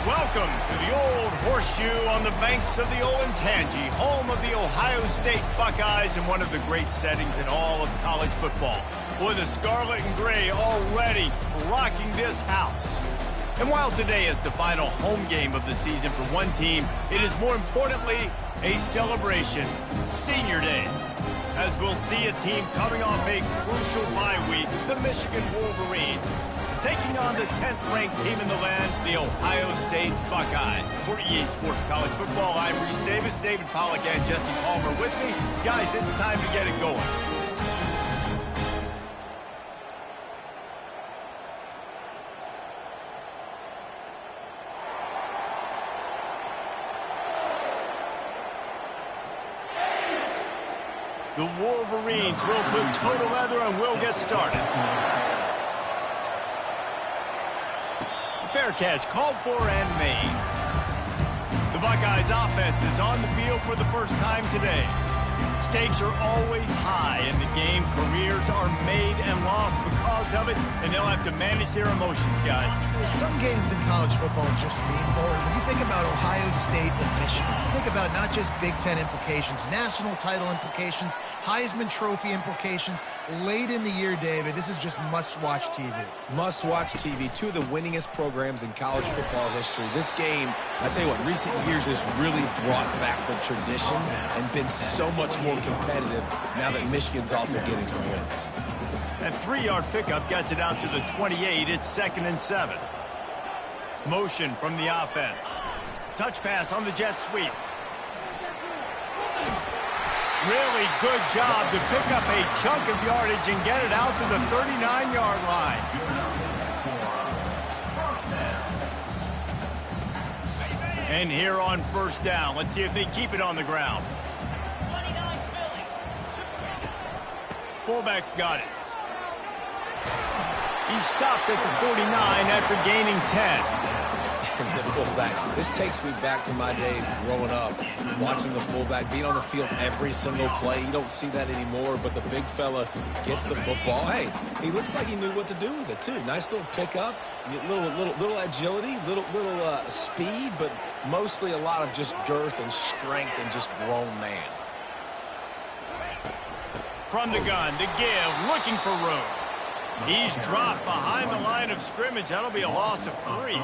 Welcome to the old horseshoe on the banks of the Olentangy, home of the Ohio State Buckeyes and one of the great settings in all of college football. Boy, the scarlet and gray already rocking this house. And while today is the final home game of the season for one team, it is more importantly a celebration, Senior Day. As we'll see a team coming off a crucial bye week, the Michigan Wolverines, taking on the 10th-ranked team in the land, the Ohio State Buckeyes. For EA Sports College Football, I'm Reese Davis, David Pollack, and Jesse Palmer with me. Guys, it's time to get it going. The Wolverines will put total leather and we'll get started. Fair catch, called for and made. The Buckeyes offense is on the field for the first time today. Stakes are always high in the game. Careers are made and lost because of it, and they'll have to manage their emotions, guys. Some games in college football just mean more. When you think about Ohio State and Michigan, you think about not just Big Ten implications, national title implications, Heisman Trophy implications. Late in the year, David, this is just must-watch TV. Must-watch TV. Two of the winningest programs in college football history. This game, I tell you what, recent years has really brought back the tradition and been so much more competitive now that Michigan's also getting some wins. That 3-yard pickup gets it out to the 28. It's 2nd and 7. Motion from the offense. Touch pass on the jet sweep. Really good job to pick up a chunk of yardage and get it out to the 39-yard line. And here on first down, let's see if they keep it on the ground. Fullback's got it. He stopped at the 49 after gaining 10. The fullback. This takes me back to my days growing up, watching the fullback being on the field every single play. You don't see that anymore, but the big fella gets the football. Hey, he looks like he knew what to do with it, too. Nice little pickup, little agility, little speed, but mostly a lot of just girth and strength and just grown man. From the gun to give, looking for room. He's dropped behind the line of scrimmage. That'll be a loss of 3.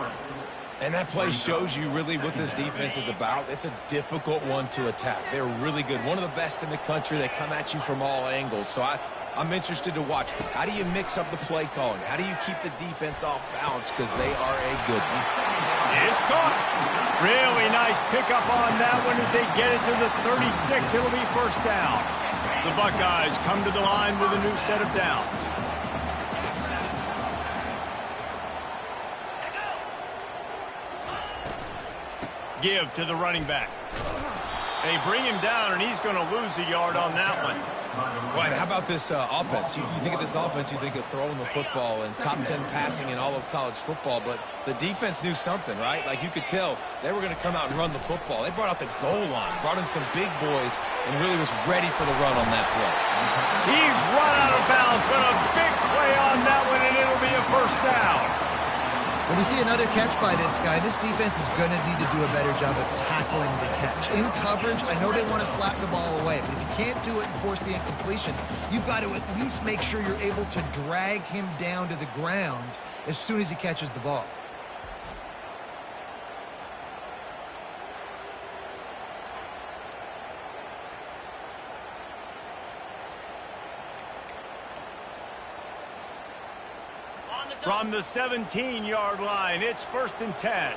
And that play shows you really what this defense is about. It's a difficult one to attack. They're really good. One of the best in the country. They come at you from all angles. So I'm interested to watch. How do you mix up the play calling? How do you keep the defense off balance? Because they are a good one. It's caught. Really nice pickup on that one as they get it to the 36. It'll be first down. The Buckeyes come to the line with a new set of downs. Give to the running back. They bring him down, and he's going to lose a yard on that one. Right, how about this offense? You think of this offense, you think of throwing the football and top 10 passing in all of college football, but the defense knew something, right? Like you could tell they were going to come out and run the football. They brought out the goal line, brought in some big boys, and really was ready for the run on that play. He's run out of bounds, but a big play on that one, and it'll be a first down. When we see another catch by this guy, this defense is going to need to do a better job of tackling the catch. In coverage, I know they want to slap the ball away, but if you can't do it and force the incompletion, you've got to at least make sure you're able to drag him down to the ground as soon as he catches the ball. From the 17-yard line, it's 1st and 10.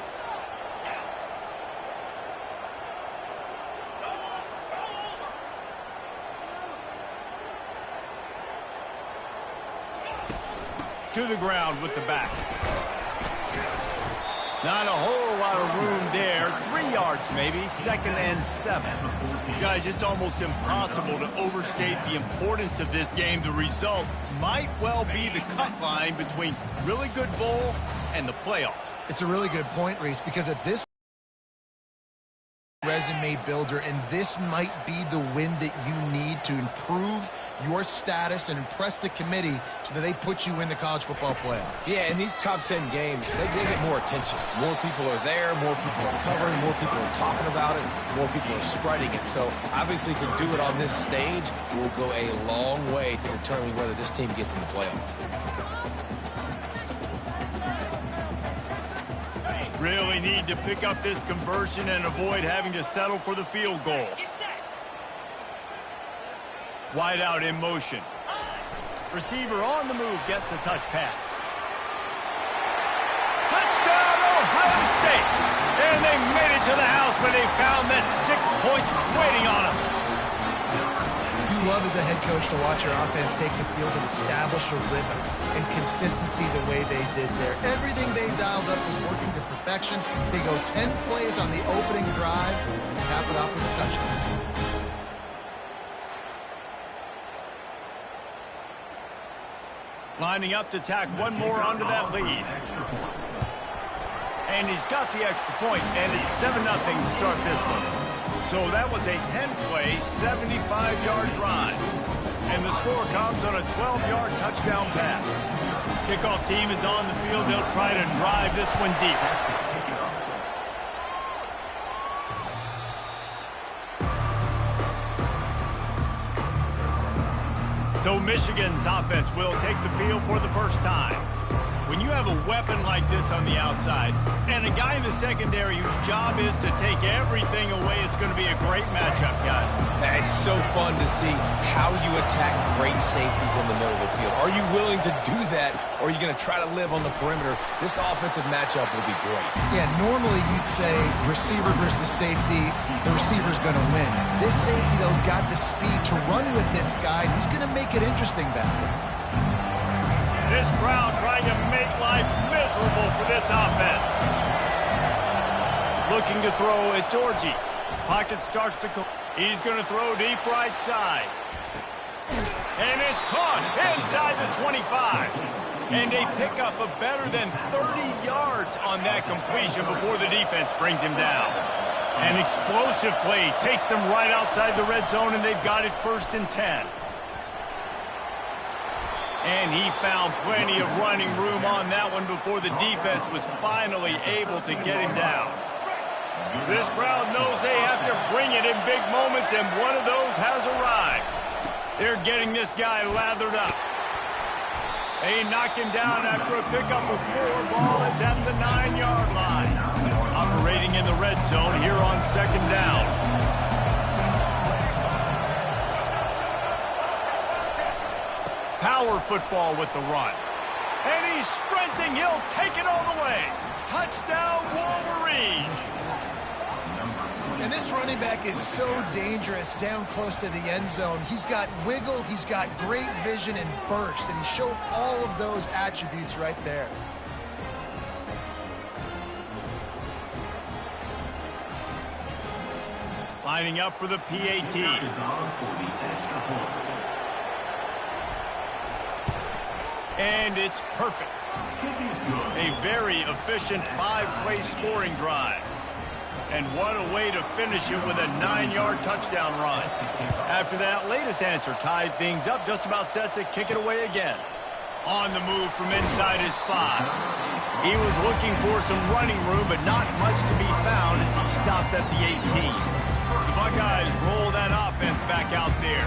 To the ground with the back. Not a whole lot of room there. 3 yards maybe, 2nd and 7. You guys, it's almost impossible to overstate the importance of this game. The result might well be the cut line between really good bowl and the playoff. It's a really good point, Reese, because at this resume builder, and this might be the win that you need to improve your status and impress the committee so that they put you in the college football playoff. Yeah, in these top 10 games, they get more attention. More people are there, more people are covering, more people are talking about it, more people are spreading it. So obviously to do it on this stage will go a long way to determining whether this team gets in the playoff. Really need to pick up this conversion and avoid having to settle for the field goal. Wide out in motion. Receiver on the move gets the touch pass. Touchdown, Ohio State! And they made it to the house when they found that 6 points waiting on them. You love as a head coach to watch your offense take the field and establish a rhythm and consistency the way they did there. Everything they dialed up was working to perfection. They go 10 plays on the opening drive and cap it off with a touchdown. Lining up to tack one more onto that lead. And he's got the extra point, and it's 7-0 to start this one. So that was a 10-play, 75-yard drive. And the score comes on a 12-yard touchdown pass. Kickoff team is on the field. They'll try to drive this one deep. So Michigan's offense will take the field for the first time. When you have a weapon like this on the outside and a guy in the secondary whose job is to take everything away, it's going to be a great matchup, guys. It's so fun to see how you attack great safeties in the middle of the field. Are you willing to do that, or are you going to try to live on the perimeter? This offensive matchup will be great. Yeah, normally you'd say receiver versus safety, the receiver's going to win. This safety, though, has got the speed to run with this guy. He's going to make it interesting back there. This crowd trying to make life miserable for this offense. Looking to throw, it's Orji. Pocket starts to go. He's going to throw deep right side. And it's caught inside the 25. And a pickup of better than 30 yards on that completion before the defense brings him down. An explosive play takes them right outside the red zone, and they've got it 1st and 10. And he found plenty of running room on that one before the defense was finally able to get him down. This crowd knows they have to bring it in big moments, and one of those has arrived. They're getting this guy lathered up. They knock him down after a pickup of 4. Ball is at the 9-yard line. Operating in the red zone here on 2nd down. Power football with the run. And he's sprinting. He'll take it all the way. Touchdown, Wolverines. And this running back is so dangerous down close to the end zone. He's got wiggle, he's got great vision and burst, and he showed all of those attributes right there. Lining up for the PAT. And it's perfect. A very efficient 5-play scoring drive. And what a way to finish it with a 9-yard touchdown run. After that latest answer tied things up, just about set to kick it away again. On the move from inside his 5. He was looking for some running room, but not much to be found as he stopped at the 18. The Buckeyes roll that offense back out there.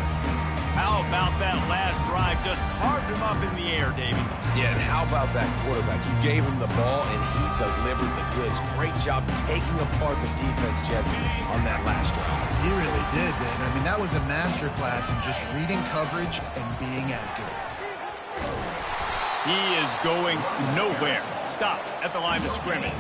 How about that last drive? Just carved him up in the air, Davey. Yeah, and how about that quarterback? You gave him the ball, and he delivered the goods. Great job taking apart the defense, Jesse, on that last drive. He really did, Dave. I mean, that was a masterclass in just reading coverage and being accurate. He is going nowhere. Stop at the line of scrimmage.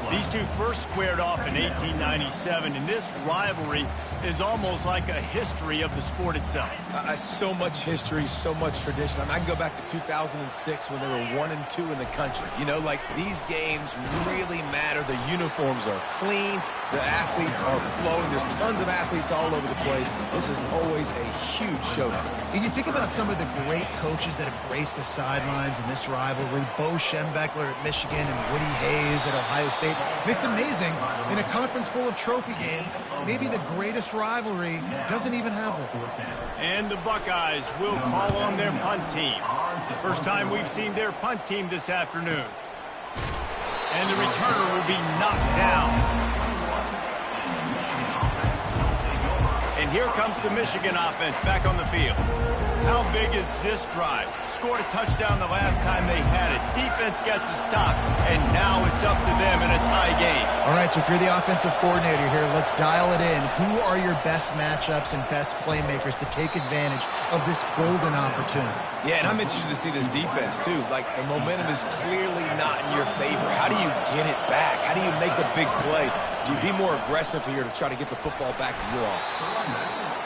These two first squared off in 1897, and this rivalry is almost like a history of the sport itself. So much history, so much tradition. I mean, I can go back to 2006 when they were 1-2 in the country. You know, like, these games really matter. The uniforms are clean. The athletes are flowing. There's tons of athletes all over the place. This is always a huge showdown. And you think about some of the great coaches that have graced the sidelines, in this rivalry. Bo Schembechler at Michigan and Woody Hayes at Ohio State. And it's amazing, in a conference full of trophy games, maybe the greatest rivalry doesn't even have one. And the Buckeyes will call on their punt team. First time we've seen their punt team this afternoon. And the returner will be knocked down. And here comes the Michigan offense back on the field. How big is this drive? Scored a touchdown the last time they had it. Defense gets a stop, and now it's up to them in a tie game. All right, so if you're the offensive coordinator here, let's dial it in. Who are your best matchups and best playmakers to take advantage of this golden opportunity? Yeah, and I'm interested to see this defense, too. Like, the momentum is clearly not in your favor. How do you get it back? How do you make a big play? Do you be more aggressive here to try to get the football back to your offense?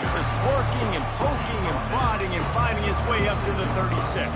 Just working and poking and prodding and finding his way up to the 36.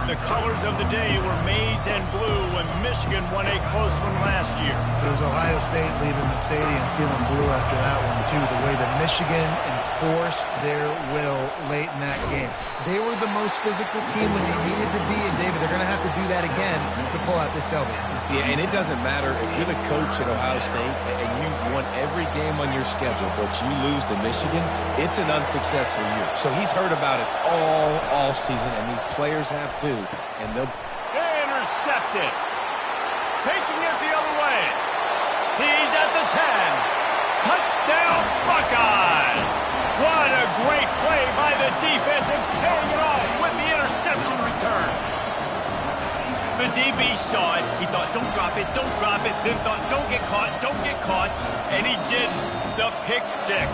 The colors of the day were maize and blue when Michigan won a close one last year. It was Ohio State leaving the stadium feeling blue after that one, too. The way that Michigan enforced their will late in that game. They were the most physical team when they needed to be, and David, they're going to have to do that again to pull out this W. Yeah, and it doesn't matter if you're the coach at Ohio State and you won every game on your schedule, but you lose to Michigan, it's an unsuccessful year. So he's heard about it all offseason, and these players have too. And they'll... Intercepted. Taking it the other way. He's at the 10. Touchdown, Buckeyes. What a great play by the defense and paying it off with the interception return. The DB saw it. He thought, don't drop it, don't drop it. Then thought, don't get caught. And he did the pick six.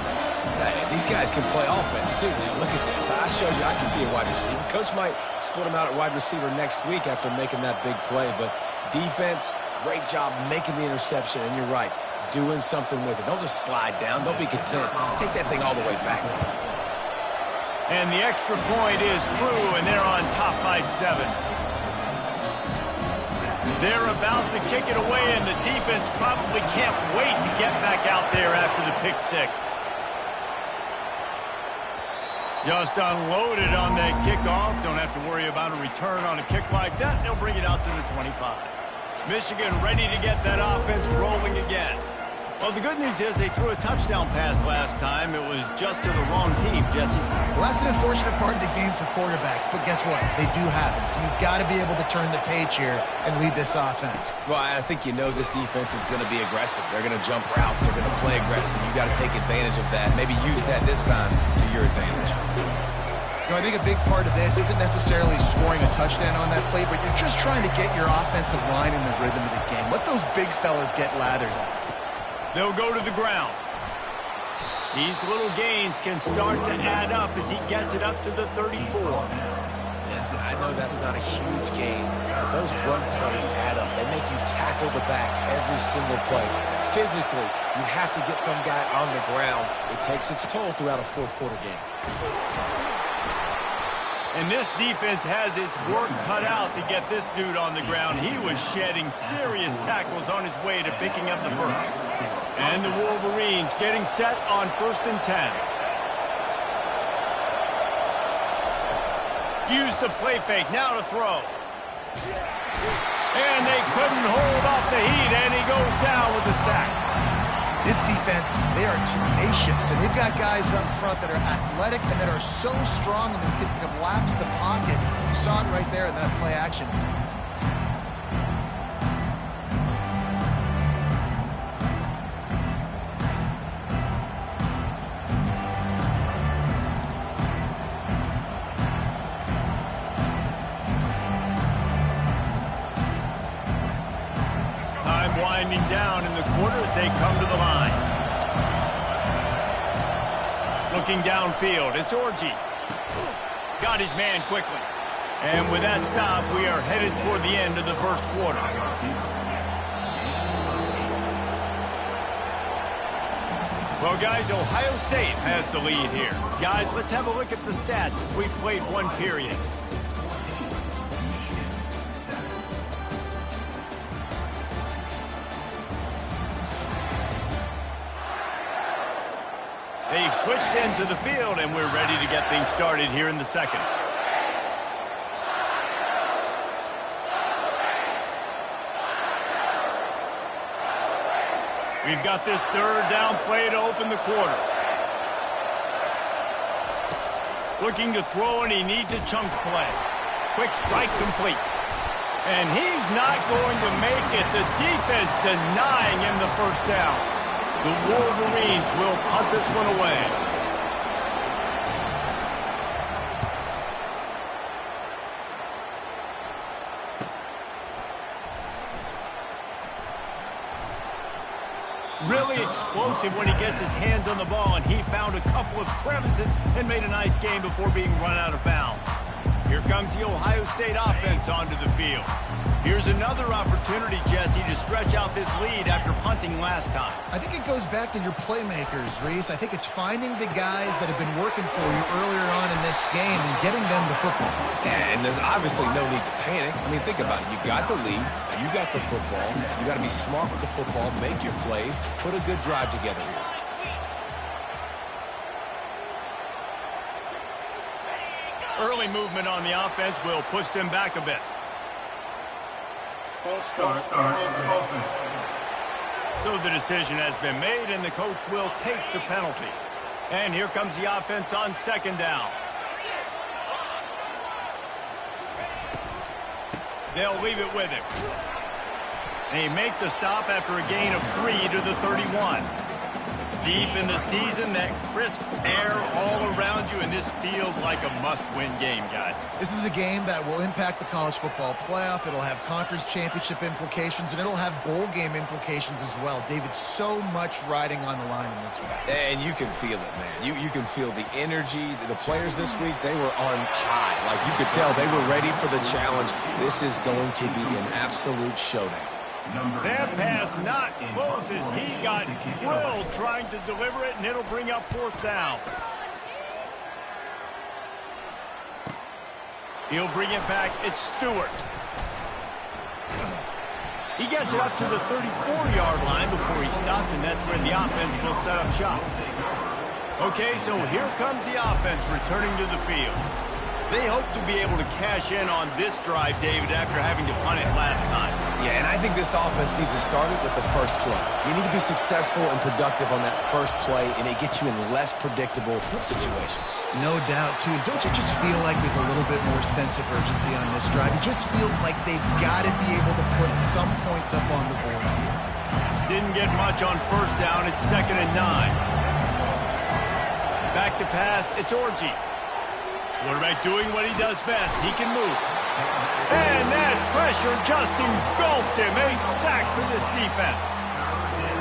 These guys can play offense, too. Now, look at this. I showed you I can be a wide receiver. Coach might split him out at wide receiver next week after making that big play. But defense, great job making the interception. And you're right, doing something with it. Don't just slide down. Don't be content. Take that thing all the way back. And the extra point is true, and they're on top by 7. They're about to kick it away, and the defense probably can't wait to get back out there after the pick six. Just unloaded on that kickoff. Don't have to worry about a return on a kick like that. They'll bring it out to the 25. Michigan ready to get that offense rolling again. Well, the good news is they threw a touchdown pass last time. It was just to the wrong team, Jesse. Well, that's an unfortunate part of the game for quarterbacks, but guess what? They do happen, so you've got to be able to turn the page here and lead this offense. Well, I think you know this defense is going to be aggressive. They're going to jump routes. They're going to play aggressive. You've got to take advantage of that. Maybe use that this time to your advantage. You know, I think a big part of this isn't necessarily scoring a touchdown on that play, but you're just trying to get your offensive line in the rhythm of the game. Let those big fellas get lathered up. They'll go to the ground. These little gains can start to add up as he gets it up to the 34. Listen, I know that's not a huge gain, but those run plays add up. They make you tackle the back every single play. Physically, you have to get some guy on the ground. It takes its toll throughout a fourth quarter game. And this defense has its work cut out to get this dude on the ground. He was shedding serious tackles on his way to picking up the first. And the Wolverines getting set on 1st and 10. Use the play fake, now to throw. And they couldn't hold off the heat, and he goes down with the sack. This defense, they are tenacious, and they've got guys up front that are athletic and that are so strong and they can collapse the pocket. You saw it right there in that play action attempt. Winding down in the quarter as they come to the line. Looking downfield, it's Orji. Got his man quickly. And with that stop, we are headed toward the end of the first quarter. Well, guys, Ohio State has the lead here. Guys, let's have a look at the stats as we've played one period. They've switched ends of the field, and we're ready to get things started here in the second. We've got this third down play to open the quarter. Looking to throw, and he needs a chunk play. Quick strike complete. And he's not going to make it. The defense denying him the first down. The Wolverines will punt this one away. Really explosive when he gets his hands on the ball, and he found a couple of crevices and made a nice game before being run out of bounds. Here comes the Ohio State offense onto the field. Here's another opportunity, Jesse, to stretch out this lead after punting last time. I think it goes back to your playmakers, Reese. I think it's finding the guys that have been working for you earlier on in this game and getting them the football. Yeah, and there's obviously no need to panic. I mean, think about it. You got the lead. You got the football. You got to be smart with the football, make your plays, put a good drive together here. Early movement on the offense will push them back a bit. So the decision has been made, and the coach will take the penalty. And here comes the offense on second down. They'll leave it with him. They make the stop after a gain of 3 to the 31. Deep in the season, that crisp air all around you, and this feels like a must-win game, guys. This is a game that will impact the college football playoff. It'll have conference championship implications, and it'll have bowl game implications as well. David, so much riding on the line in this one. And you can feel it, man. You can feel the energy. The players this week, they were on high. Like, you could tell they were ready for the challenge. This is going to be an absolute showdown. That pass not close as he got drilled trying to deliver it, and it'll bring up fourth down. He'll bring it back. It's Stewart. He gets it up to the 34-yard line before he stopped, and that's when the offense will set up shop. Okay, so here comes the offense returning to the field. They hope to be able to cash in on this drive, David, after having to punt it last time. Yeah, and I think this offense needs to start it with the first play. You need to be successful and productive on that first play, and it gets you in less predictable situations. No doubt, too. Don't you just feel like there's a little bit more sense of urgency on this drive? It just feels like they've got to be able to put some points up on the board here. Didn't get much on first down. It's 2nd and 9. Back to pass. It's Orji. Quarterback doing what he does best. He can move. And that pressure just engulfed him. A sack for this defense.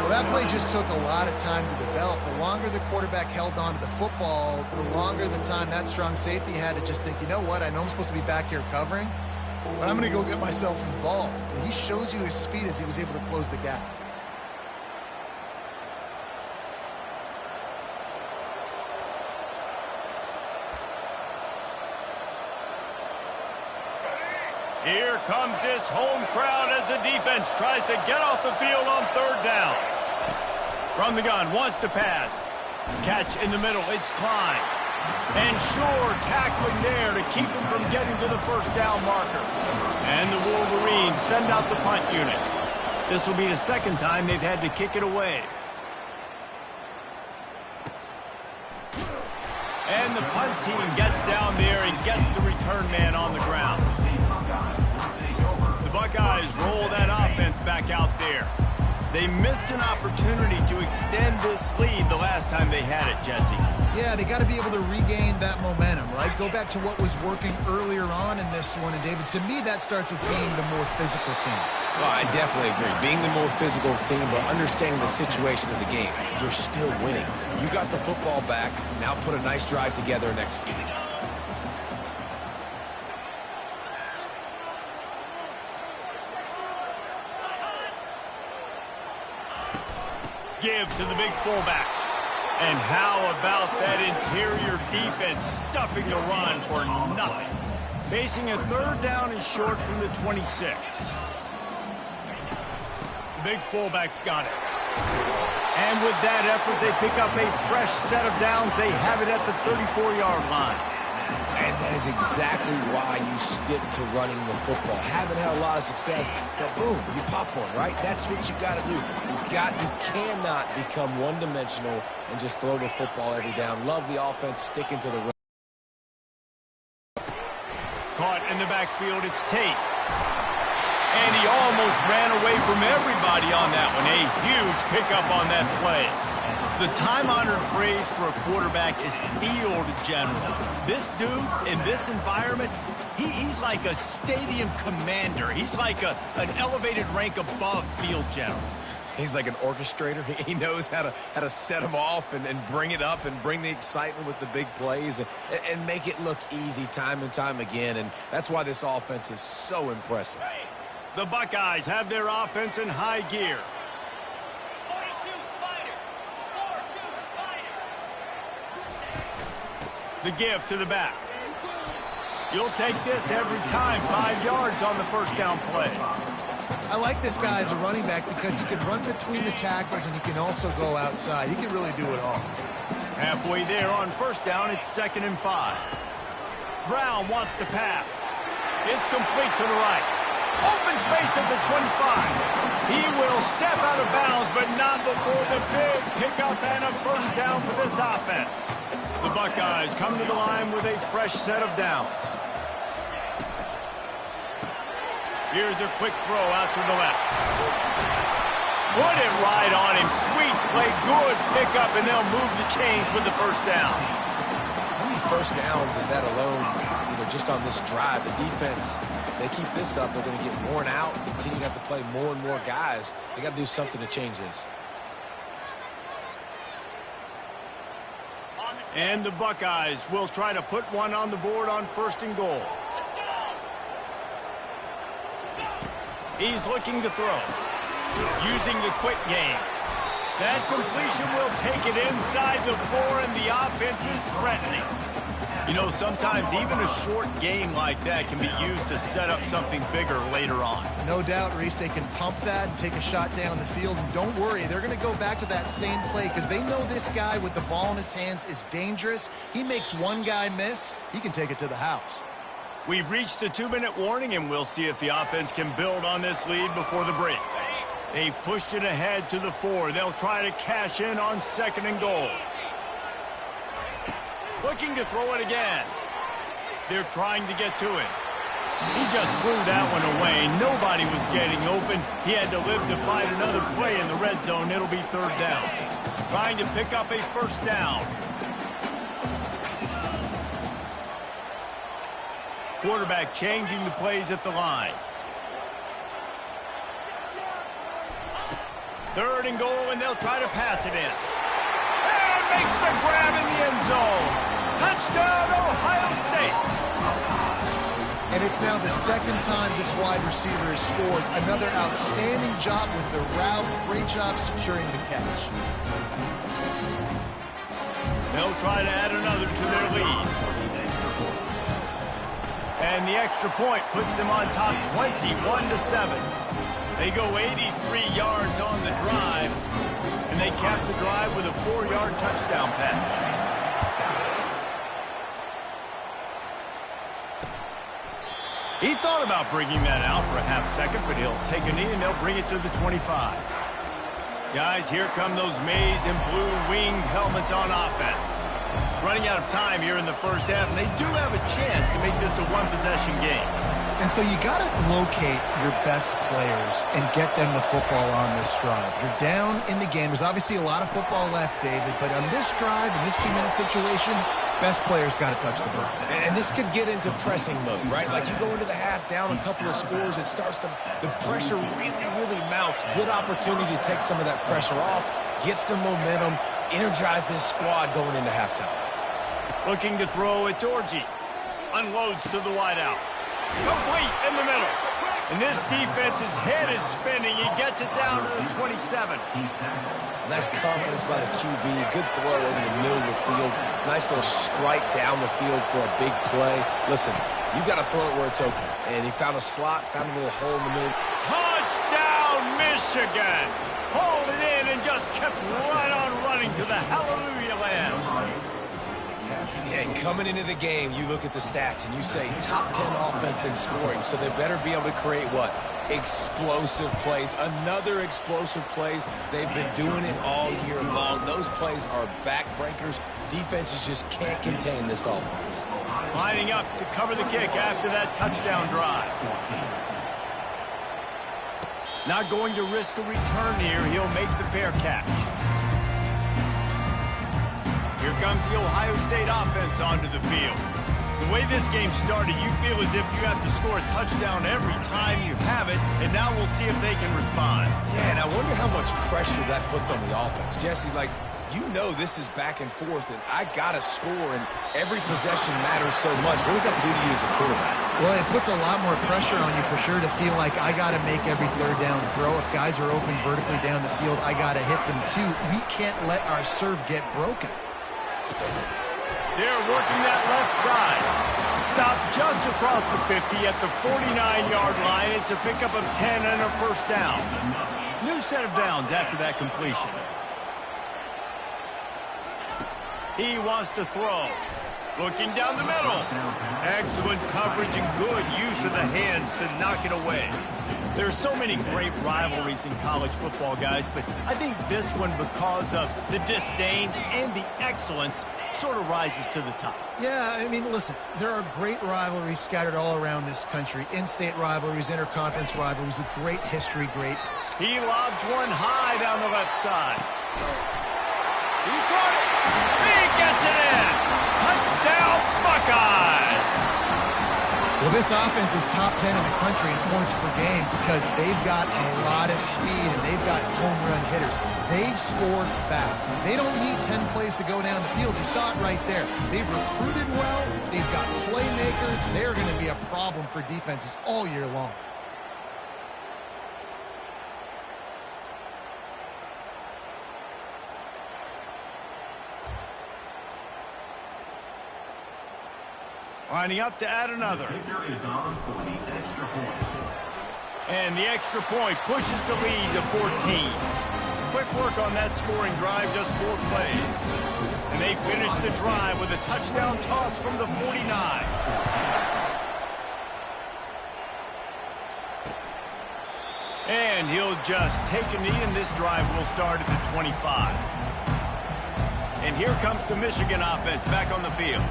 Well, that play just took a lot of time to develop. The longer the quarterback held on to the football, the longer the time that strong safety had to just think, you know what, I know I'm supposed to be back here covering, but I'm going to go get myself involved. And he shows you his speed as he was able to close the gap. Here comes this home crowd as the defense tries to get off the field on third down. From the gun, wants to pass. Catch in the middle, it's Klein. And sure, tackling there to keep him from getting to the first down marker. And the Wolverines send out the punt unit. This will be the second time they've had to kick it away. And the punt team gets down there and gets the return man on the ground. The Buckeyes roll that offense back out there. They missed an opportunity to extend this lead the last time they had it, Jesse. Yeah, they got to be able to regain that momentum, right? Go back to what was working earlier on in this one. And, David, to me, that starts with being the more physical team. Well, I definitely agree. Being the more physical team, but understanding the situation of the game. You're still winning. You got the football back. Now put a nice drive together and execute. Give to the big fullback. And how about that interior defense stuffing the run for nothing? Facing a third down and short from the 26. The big fullback's got it. And with that effort, they pick up a fresh set of downs. They have it at the 34-yard line. And that is exactly why you stick to running the football. Haven't had a lot of success, but boom, you pop one, right? That's what you got to do. You cannot become one-dimensional and just throw the football every down. Love the offense sticking to the run. Caught in the backfield, it's Tate. And he almost ran away from everybody on that one. A huge pickup on that play. The time-honored phrase for a quarterback is field general. This dude, in this environment, he's like a stadium commander. He's like an elevated rank above field general. He's like an orchestrator. He knows how to set them off and bring it up and bring the excitement with the big plays and make it look easy time and time again. And that's why this offense is so impressive. The Buckeyes have their offense in high gear. The give to the back. You'll take this every time. 5 yards on the first down play. I like this guy as a running back because he can run between the tackles and he can also go outside. He can really do it all. Halfway there on first down, it's 2nd and 5. Brown wants to pass. It's complete to the right. Open space at the 25. He will step out of bounds, but not before the big pickup and a first down for this offense. The Buckeyes come to the line with a fresh set of downs. Here's a quick throw out to the left. Put it right on him. Sweet play, good pickup, and they'll move the chains with the first down. How many first downs is that alone, just on this drive? The defense, they keep this up, they're going to get worn out, continue to have to play more and more guys. They got to do something to change this. And the Buckeyes will try to put one on the board on 1st and goal. He's looking to throw. Using the quick game. That completion will take it inside the 4, and the offense is threatening. Sometimes even a short game like that can be used to set up something bigger later on. No doubt, Reese, they can pump that and take a shot down the field. And don't worry, they're going to go back to that same play because they know this guy with the ball in his hands is dangerous. He makes one guy miss, he can take it to the house. We've reached the 2-minute warning, and we'll see if the offense can build on this lead before the break. They've pushed it ahead to the 4. They'll try to cash in on 2nd and goal. Looking to throw it again. They're trying to get to it. He just threw that one away. Nobody was getting open. He had to live to find another play in the red zone. It'll be 3rd down. Trying to pick up a first down. Quarterback changing the plays at the line. 3rd and goal, and they'll try to pass it in. And makes the grab in the end zone. Touchdown, Ohio State. And it's now the 2nd time this wide receiver has scored. Another outstanding job with the route. Great job securing the catch. They'll try to add another to their lead. And the extra point puts them on top 21-7. They go 83 yards on the drive, and they cap the drive with a 4-yard touchdown pass. He thought about bringing that out for a half-second, but he'll take a knee and they'll bring it to the 25. Guys, here come those maize and blue winged helmets on offense. Running out of time here in the first half, and they do have a chance to make this a one-possession game. And so you got to locate your best players and get them the football on this drive. You're down in the game. There's obviously a lot of football left, David, but on this drive, in this 2-minute situation, best players got to touch the ball. And this could get into pressing mode, right? Like you go into the half down a couple of scores, it starts to, the pressure really mounts. Good opportunity to take some of that pressure off, get some momentum, energize this squad going into halftime. Looking to throw, it's Orji. Unloads to the wideout. Complete in the middle. And this defense's head is spinning. He gets it down to the 27. Nice confidence by the QB. Good throw over the middle of the field. Nice little strike down the field for a big play. Listen, you got to throw it where it's open. And he found a slot, found a little hole in the middle. Touchdown, Michigan. Hauled it in and just kept right on running to the hallelujah land. Yeah, and coming into the game, you look at the stats and you say top 10 offense in scoring, so they better be able to create what? Explosive plays. Another explosive plays. They've been doing it all year long. Those plays are backbreakers. Defenses just can't contain this offense. Lining up to cover the kick after that touchdown drive. Not going to risk a return here. He'll make the fair catch. Here comes the Ohio State offense onto the field. The way this game started, you feel as if you have to score a touchdown every time you have it, and now we'll see if they can respond. Yeah, and I wonder how much pressure that puts on the offense. Jesse, like, you know this is back and forth, and I got to score, and every possession matters so much. What does that do to you as a quarterback? Well, it puts a lot more pressure on you for sure to feel like I got to make every third down throw. If guys are open vertically down the field, I got to hit them too. We can't let our serve get broken. They're working that left side. Stop just across the 50 at the 49-yard line. It's a pickup of 10 and a first down. New set of downs after that completion. He wants to throw. Looking down the middle. Excellent coverage and good use of the hands to knock it away. There's so many great rivalries in college football, guys, but I think this one, because of the disdain and the excellence, sort of rises to the top. Yeah, I mean, listen, there are great rivalries scattered all around this country. In-state rivalries, interconference rivalries with great history, great. He lobs one high down the left side. He caught it. He gets it in. Touchdown, Buckeyes. Well, this offense is top 10 in the country in points per game because they've got a lot of speed and they've got home run hitters. They scored fast. They don't need 10 plays to go down the field. You saw it right there. They've recruited well. They've got playmakers. They're going to be a problem for defenses all year long. Lining up to add another. And the extra point pushes the lead to 14. Quick work on that scoring drive, just 4 plays. And they finish the drive with a touchdown toss from the 49. And he'll just take a knee, and this drive will start at the 25. And here comes the Michigan offense back on the field.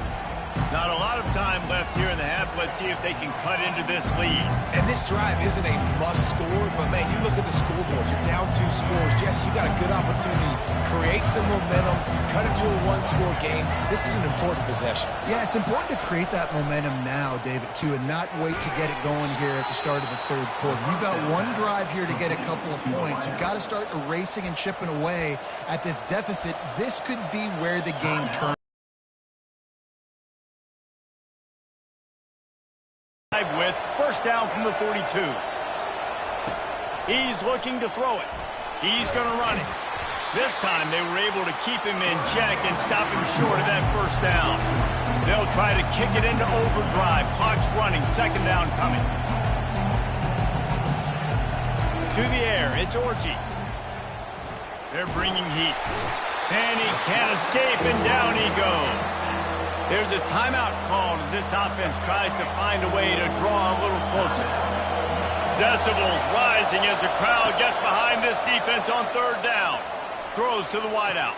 Not a lot of time left here in the half. Let's see if they can cut into this lead. And this drive isn't a must score, but, man, you look at the scoreboard. You're down 2 scores. Jesse, you got a good opportunity. Create some momentum. Cut it to a 1-score game. This is an important possession. Yeah, it's important to create that momentum now, David, too, and not wait to get it going here at the start of the third quarter. You've got one drive here to get a couple of points. You've got to start erasing and chipping away at this deficit. This could be where the game turns. With first down from the 42. He's looking to throw it. He's going to run it. This time they were able to keep him in check and stop him short of that first down. They'll try to kick it into overdrive. Clock's running. Second down coming. To the air. It's Orchie. They're bringing heat. And he can't escape, and down he goes. There's a timeout called as this offense tries to find a way to draw a little closer. Decibels rising as the crowd gets behind this defense on third down. Throws to the wideout.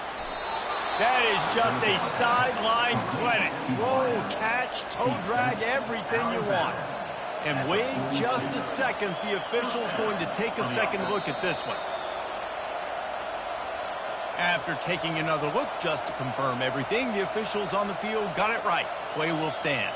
That is just a sideline clinic. Throw, catch, toe drag, everything you want. And wait just a second. The official's going to take a second look at this one. After taking another look just to confirm everything, the officials on the field got it right. Play will stand.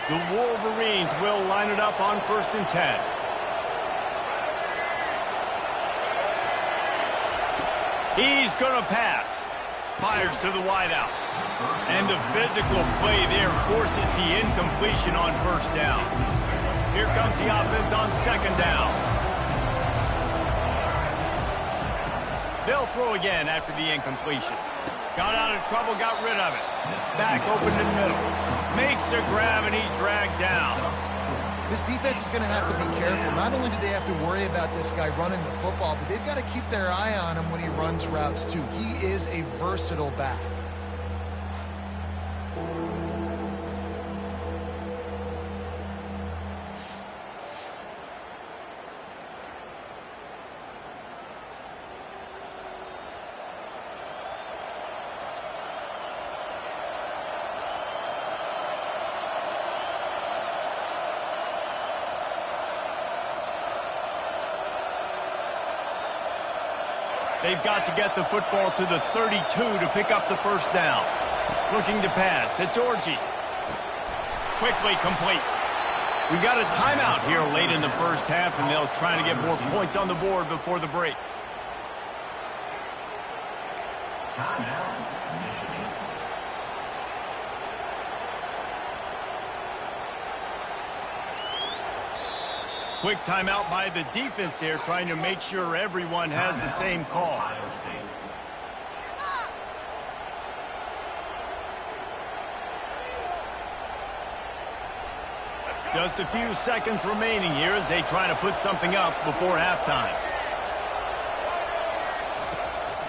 The Wolverines will line it up on 1st and 10. He's going to pass. Fires to the wideout. And the physical play there forces the incompletion on first down. Here comes the offense on second down. They'll throw again after the incompletion. Got out of trouble, got rid of it. Back open in the middle. Makes a grab, and he's dragged down. This defense is going to have to be careful. Not only do they have to worry about this guy running the football, but they've got to keep their eye on him when he runs routes, too. He is a versatile back. They've got to get the football to the 32 to pick up the first down. Looking to pass. It's Orji. Quickly complete. We've got a timeout here late in the first half, and they'll try to get more points on the board before the break. Timeout. Quick timeout by the defense there, trying to make sure everyone has the same call. Just a few seconds remaining here as they try to put something up before halftime.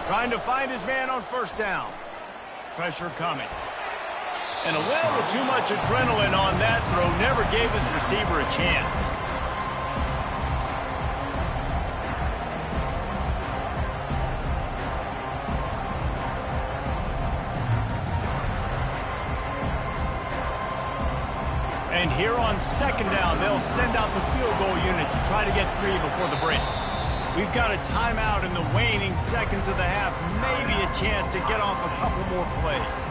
Trying to find his man on first down. Pressure coming. And a little too much adrenaline on that throw. Never gave his receiver a chance. And here on second down, they'll send out the field goal unit to try to get 3 before the break. We've got a timeout in the waning seconds of the half. Maybe a chance to get off a couple more plays.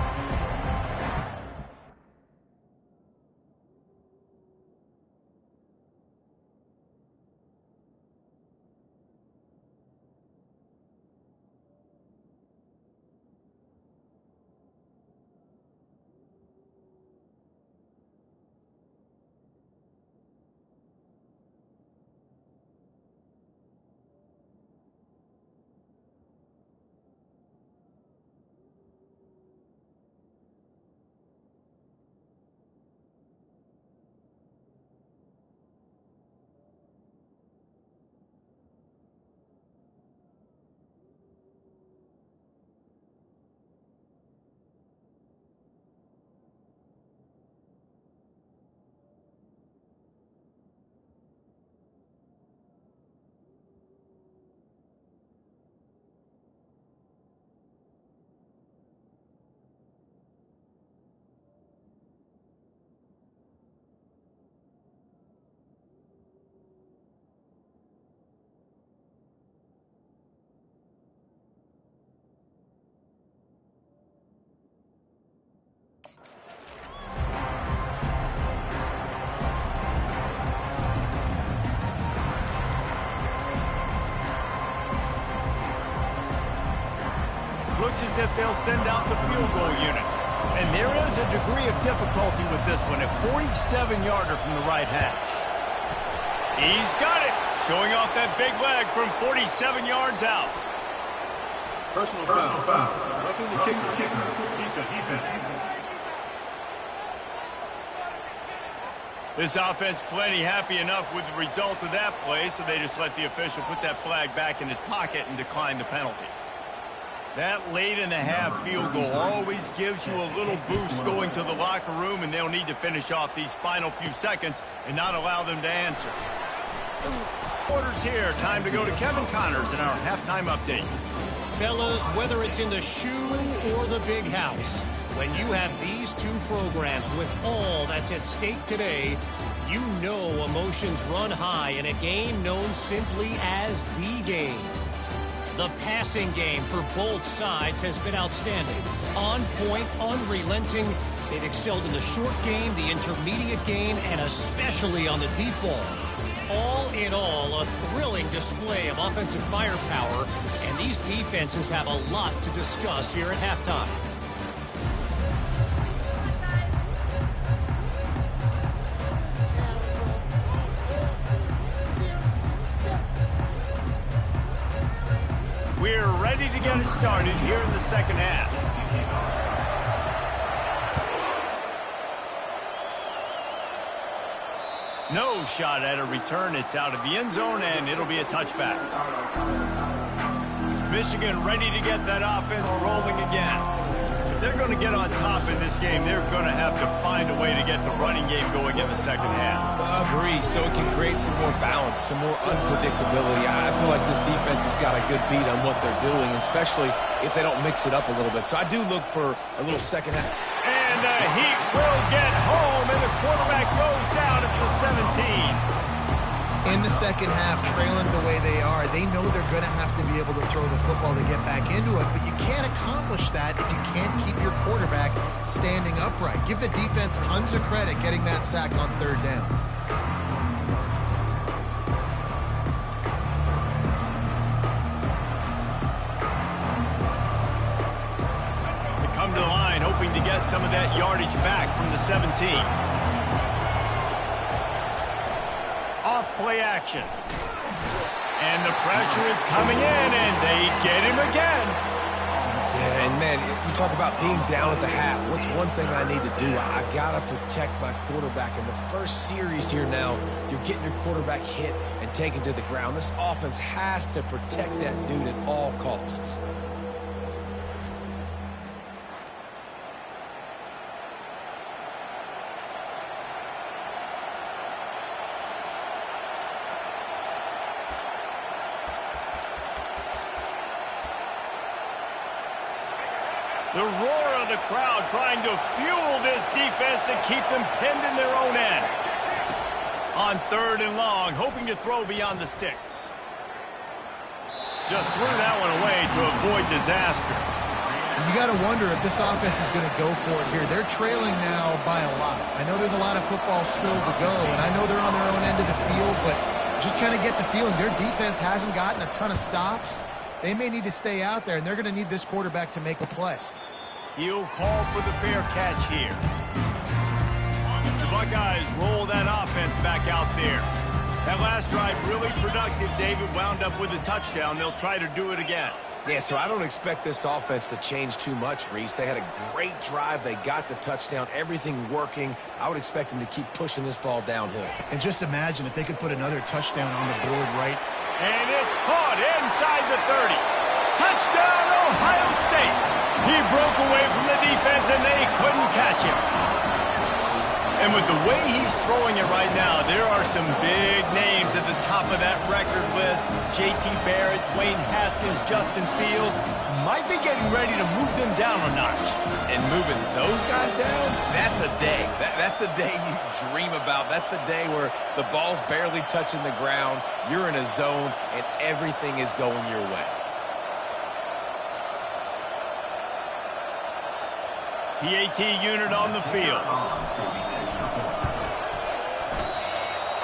Looks as if they'll send out the field goal unit. And there is a degree of difficulty with this one, a 47-yarder from the right hash. He's got it, showing off that big leg from 47 yards out. Personal foul. Roughing the kicker. Defense. This offense plenty happy enough with the result of that play, so they just let the official put that flag back in his pocket and decline the penalty. That late in the half field goal always gives you a little boost going to the locker room, and they'll need to finish off these final few seconds and not allow them to answer. Quarters here. Time to go to Kevin Connors in our halftime update. Fellas, whether it's in the shoe or the big house, when you have these two programs with all that's at stake today, you know emotions run high in a game known simply as the game. The passing game for both sides has been outstanding. On point, unrelenting. They've excelled in the short game, the intermediate game, and especially on the deep ball. All in all, a thrilling display of offensive firepower, and these defenses have a lot to discuss here at halftime. We're ready to get it started here in the second half. No shot at a return. It's out of the end zone, and it'll be a touchback. Michigan ready to get that offense rolling again. If they're going to get on top in this game, they're going to have to find a way to get the running game going in the second half. Agree, so it can create some more balance, some more unpredictability. I feel like this defense has got a good beat on what they're doing, especially if they don't mix it up a little bit. So I do look for a little second half. And the Heat will get home, and the quarterback goes down at the 17. In the second half, trailing the way they are, they know they're going to have to be able to throw the football to get back into it, but you can't accomplish that if you can't keep your quarterback standing upright. Give the defense tons of credit getting that sack on third down. They come to the line hoping to get some of that yardage back from the 17. Off-play action. And the pressure is coming in, and they get him again. Yeah, and man, you talk about being down at the half. What's one thing I need to do? I got to protect my quarterback. In the first series here now, you're getting your quarterback hit and taken to the ground. This offense has to protect that dude at all costs. The roar of the crowd trying to fuel this defense to keep them pinned in their own end. On third and long, hoping to throw beyond the sticks. Just threw that one away to avoid disaster. You got to wonder if this offense is going to go for it here. They're trailing now by a lot. I know there's a lot of football still to go, and I know they're on their own end of the field, but just kind of get the feeling their defense hasn't gotten a ton of stops. They may need to stay out there, and they're going to need this quarterback to make a play. He'll call for the fair catch here. The Buckeyes roll that offense back out there. That last drive really productive. David wound up with a touchdown. They'll try to do it again. Yeah, so I don't expect this offense to change too much, Reese. They had a great drive. They got the touchdown. Everything working. I would expect them to keep pushing this ball downhill. And just imagine if they could put another touchdown on the board, right? And it's caught inside the 30. Touchdown, Ohio State. He broke away from the defense, and they couldn't catch him. And with the way he's throwing it right now, there are some big names at the top of that record list. J.T. Barrett, Dwayne Haskins, Justin Fields might be getting ready to move them down a notch. And moving those guys down, that's a day. That's the day you dream about. That's the day where the ball's barely touching the ground, you're in a zone, and everything is going your way. PAT unit on the field.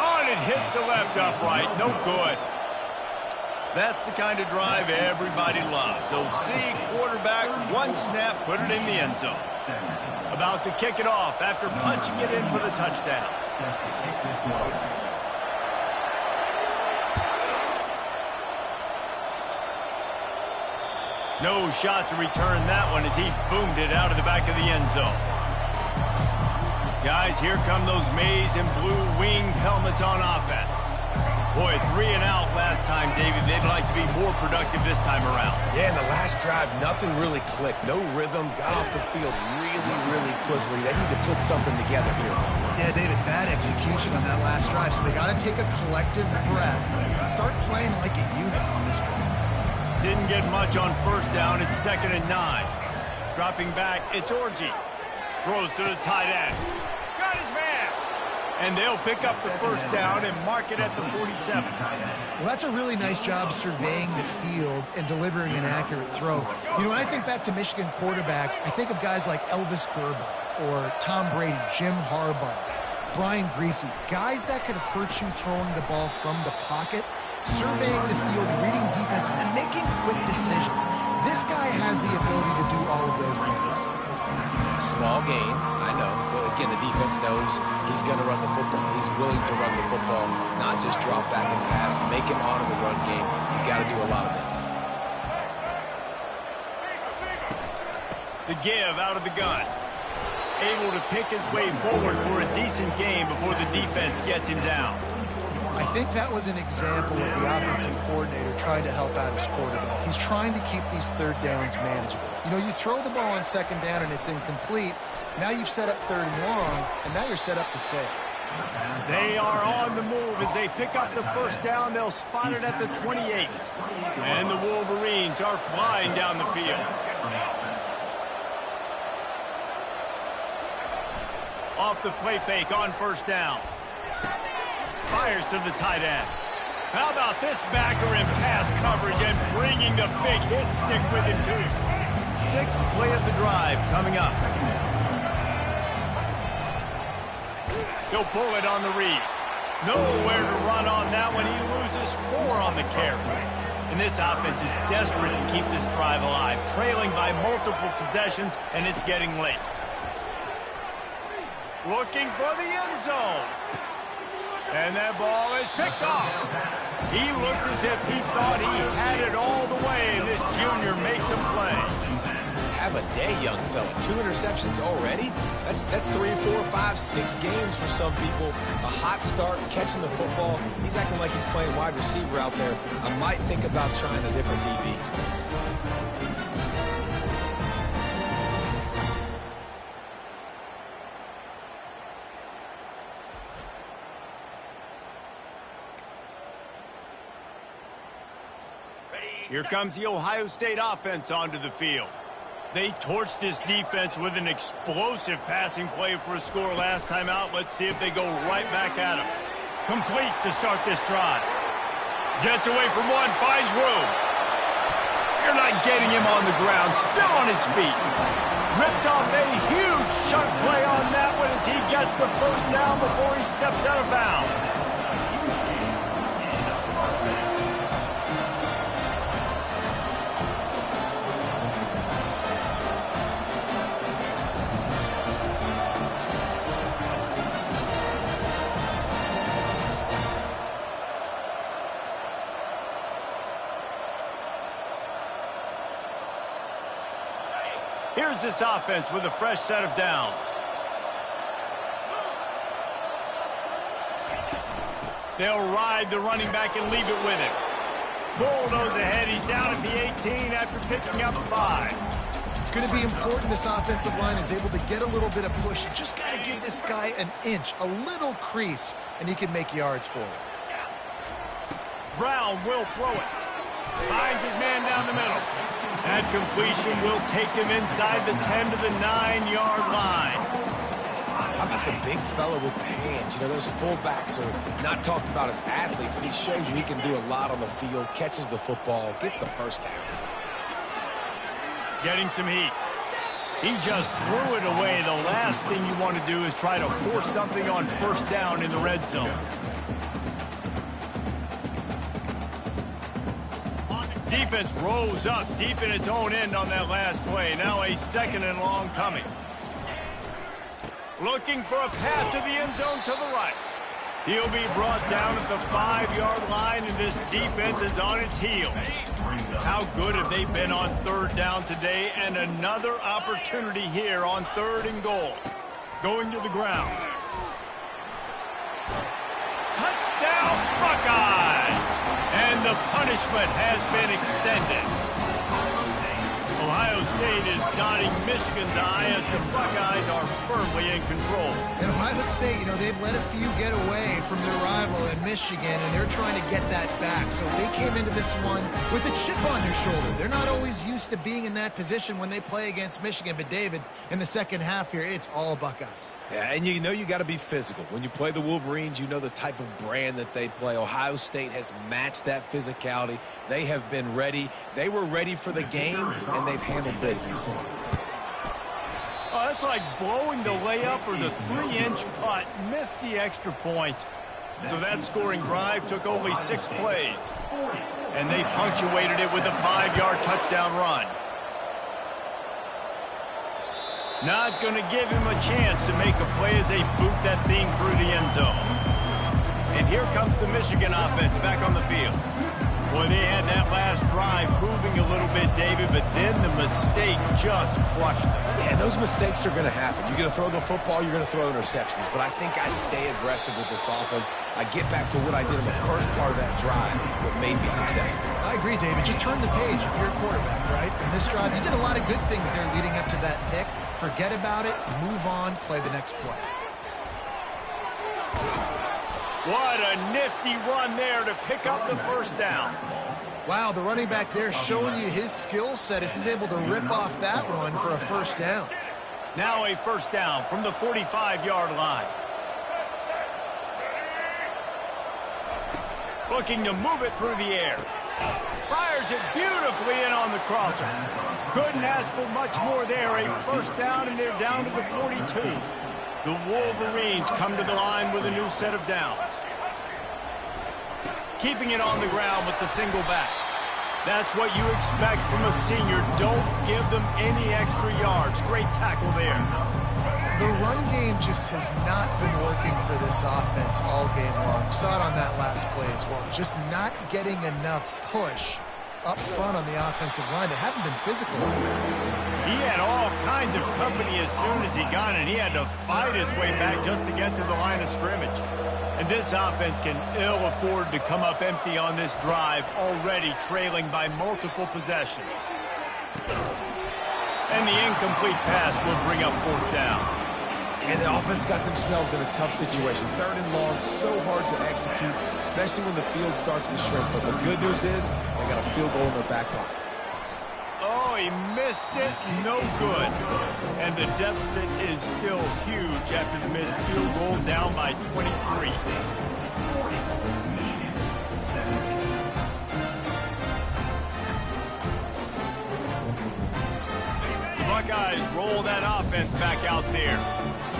Oh, and it hits the left upright. No good. That's the kind of drive everybody loves. So see, quarterback, one snap, put it in the end zone. About to kick it off after punching it in for the touchdown. No shot to return that one as he boomed it out of the back of the end zone. Guys, here come those maize and blue winged helmets on offense. Boy, 3 and out last time, David. They'd like to be more productive this time around. Yeah, in the last drive, nothing really clicked. No rhythm, got off the field really quickly. They need to put something together here. Yeah, David, bad execution on that last drive, so they got to take a collective breath and start playing like a unit on this one. Didn't get much on first down. It's 2nd and 9. Dropping back, it's Orji. Throws to the tight end. Got his man. And they'll pick up the first down and mark it at the 47. Well, that's a really nice job surveying the field and delivering an accurate throw. You know, when I think back to Michigan quarterbacks, I think of guys like Elvis Gerbach or Tom Brady, Jim Harbaugh, Brian Griese, guys that could hurt you throwing the ball from the pocket, surveying the field, reading defenses, and making quick decisions. This guy has the ability to do all of those things. Small game, I know. But again, the defense knows he's going to run the football. He's willing to run the football, not just drop back and pass. Make him honor the run game. You got to do a lot of this. The give out of the gun. Able to pick his way forward for a decent game before the defense gets him down. I think that was an example of the offensive coordinator trying to help out his quarterback. He's trying to keep these third downs manageable. You know, you throw the ball on second down and it's incomplete. Now you've set up third and long, and now you're set up to fail. They are on the move as they pick up the first down. They'll spot it at the 28. And the Wolverines are flying down the field. Off the play fake on first down. Fires to the tight end. How about this backer in pass coverage and bringing the big hit stick with him too. Sixth play of the drive coming up. He'll pull it on the read. Nowhere to run on that one. He loses 4 on the carry. And this offense is desperate to keep this drive alive, trailing by multiple possessions, and it's getting late. Looking for the end zone. And that ball is picked off. He looked as if he thought he had it all the way, and this junior makes a play. Have a day, young fella. 2 interceptions already? That's 3, 4, 5, 6 games for some people. A hot start, catching the football. He's acting like he's playing wide receiver out there. I might think about trying a different DB. Here comes the Ohio State offense onto the field. They torched this defense with an explosive passing play for a score last time out. Let's see if they go right back at him. Complete to start this drive. Gets away from one, finds room. You're not getting him on the ground, still on his feet. Ripped off a huge chunk play on that one as he gets the first down before he steps out of bounds. Here's this offense with a fresh set of downs. They'll ride the running back and leave it with him. Bulldoze ahead. He's down at the 18 after picking up 5. It's going to be important this offensive line is able to get a little bit of push. You just got to give this guy an inch, a little crease, and he can make yards for it. Brown will throw it. Finds his man down the middle. That completion will take him inside the 10 to the 9-yard line. How about the big fella with the hands? You know, those fullbacks are not talked about as athletes, but he shows you he can do a lot on the field, catches the football, gets the first down. Getting some heat. He just threw it away. The last thing you want to do is try to force something on first down in the red zone. Defense rose up deep in its own end on that last play. Now a second and long coming. Looking for a path to the end zone to the right. He'll be brought down at the 5-yard line, and this defense is on its heels. How good have they been on third down today? And another opportunity here on 3rd and goal. Going to the ground. Touchdown, Buckeyes! And the punishment has been extended. Ohio State is dotting Michigan's eye as the Buckeyes are firmly in control. And Ohio State, you know, they've let a few get away from their rival in Michigan, and they're trying to get that back. So they came into this one with a chip on their shoulder. They're not always used to being in that position when they play against Michigan. But, David, in the second half here, it's all Buckeyes. Yeah, and you know you got to be physical. When you play the Wolverines, you know the type of brand that they play. Ohio State has matched that physicality. They have been ready. They were ready for the game, and they've handled business. Oh, that's like blowing the layup or the 3-inch putt. Missed the extra point. So that scoring drive took only 6 plays. And they punctuated it with a 5-yard touchdown run. Not going to give him a chance to make a play as they boot that thing through the end zone. And here comes the Michigan offense back on the field. Boy, they had that last drive moving a little bit, David, but then the mistake just crushed them. Yeah, those mistakes are going to happen. You're going to throw the football, you're going to throw interceptions. But I think I stay aggressive with this offense. I get back to what I did in the first part of that drive that made me successful. I agree, David. Just turn the page if you're a quarterback, right? In this drive, you did a lot of good things there leading up to that pick. Forget about it, move on, play the next play. What a nifty run there to pick up the first down. Wow, the running back there showing you his skill set as he's able to rip off that run for a first down. Now a first down from the 45-yard line. Looking to move it through the air. Fires it beautifully in on the crosser. Couldn't ask for much more there. A first down, and they're down to the 42. The Wolverines come to the line with a new set of downs. Keeping it on the ground with the single back. That's what you expect from a senior. Don't give them any extra yards. Great tackle there. The run game just has not been working for this offense all game long. Saw it on that last play as well. Just not getting enough push up front on the offensive line. They haven't been physical. He had all kinds of company as soon as he got it. He had to fight his way back just to get to the line of scrimmage. And this offense can ill afford to come up empty on this drive, already trailing by multiple possessions. And the incomplete pass will bring up fourth down. And the offense got themselves in a tough situation. Third and long, so hard to execute, especially when the field starts to shrink. But the good news is they got a field goal in their back pocket. Oh, he missed it. No good. And the deficit is still huge after the missed field goal, down by 23. The Buckeyes roll that offense back out there.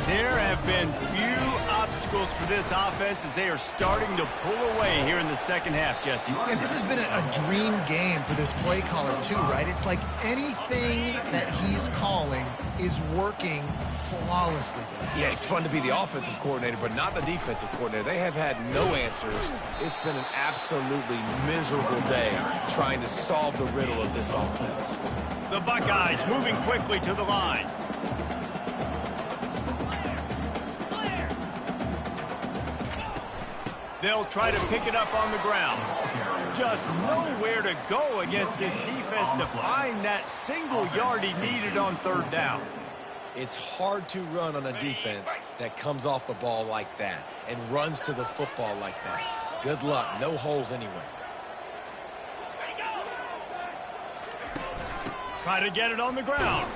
There have been few obstacles for this offense as they are starting to pull away here in the second half, Jesse. And this has been a dream game for this play caller too, right? It's like anything that he's calling is working flawlessly. Yeah, it's fun to be the offensive coordinator, but not the defensive coordinator. They have had no answers. It's been an absolutely miserable day trying to solve the riddle of this offense. The Buckeyes moving quickly to the line. They'll try to pick it up on the ground. Just nowhere to go against this defense to find that single yard he needed on third down. It's hard to run on a defense that comes off the ball like that and runs to the football like that. Good luck. No holes anywhere. Try to get it on the ground.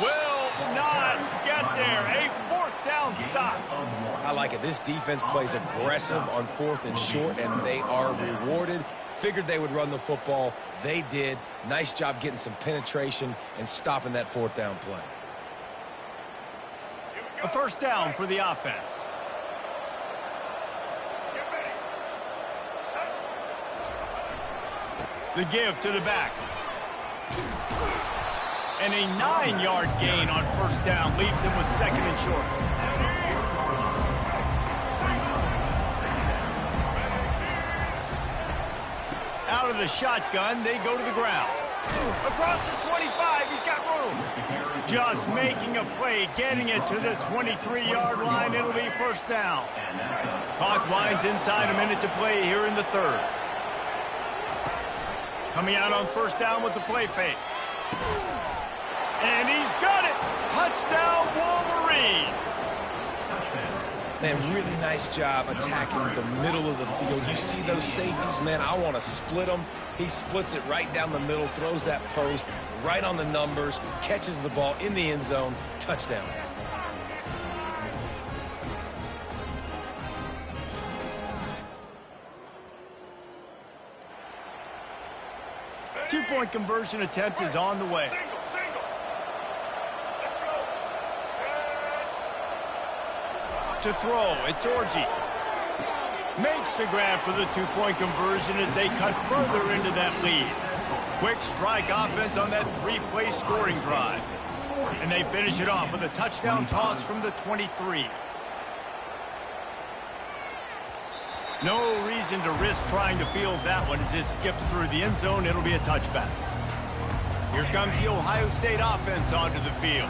Will not get there. A fourth down stop. I like it. This defense plays aggressive on fourth and short, and they are rewarded. Figured they would run the football. They did. Nice job getting some penetration and stopping that fourth down play. A first down for the offense. The give to the back. And a 9-yard gain on first down leaves him with second and short. Out of the shotgun, they go to the ground. Across the 25, he's got room. Just making a play, getting it to the 23-yard line. It'll be first down. Clock winds inside, a minute to play here in the third. Coming out on first down with the play fake. And he's got it. Touchdown, Wolverines. Man, really nice job attacking the middle of the field. You see those safeties, man, I want to split them. He splits it right down the middle, throws that post right on the numbers, catches the ball in the end zone, touchdown. Two-point conversion attempt is on the way. To throw, it's Orji. Makes the grab for the two-point conversion as they cut further into that lead. Quick strike offense on that three-play scoring drive. And they finish it off with a touchdown toss from the 23. No reason to risk trying to field that one as it skips through the end zone. It'll be a touchback. Here comes the Ohio State offense onto the field.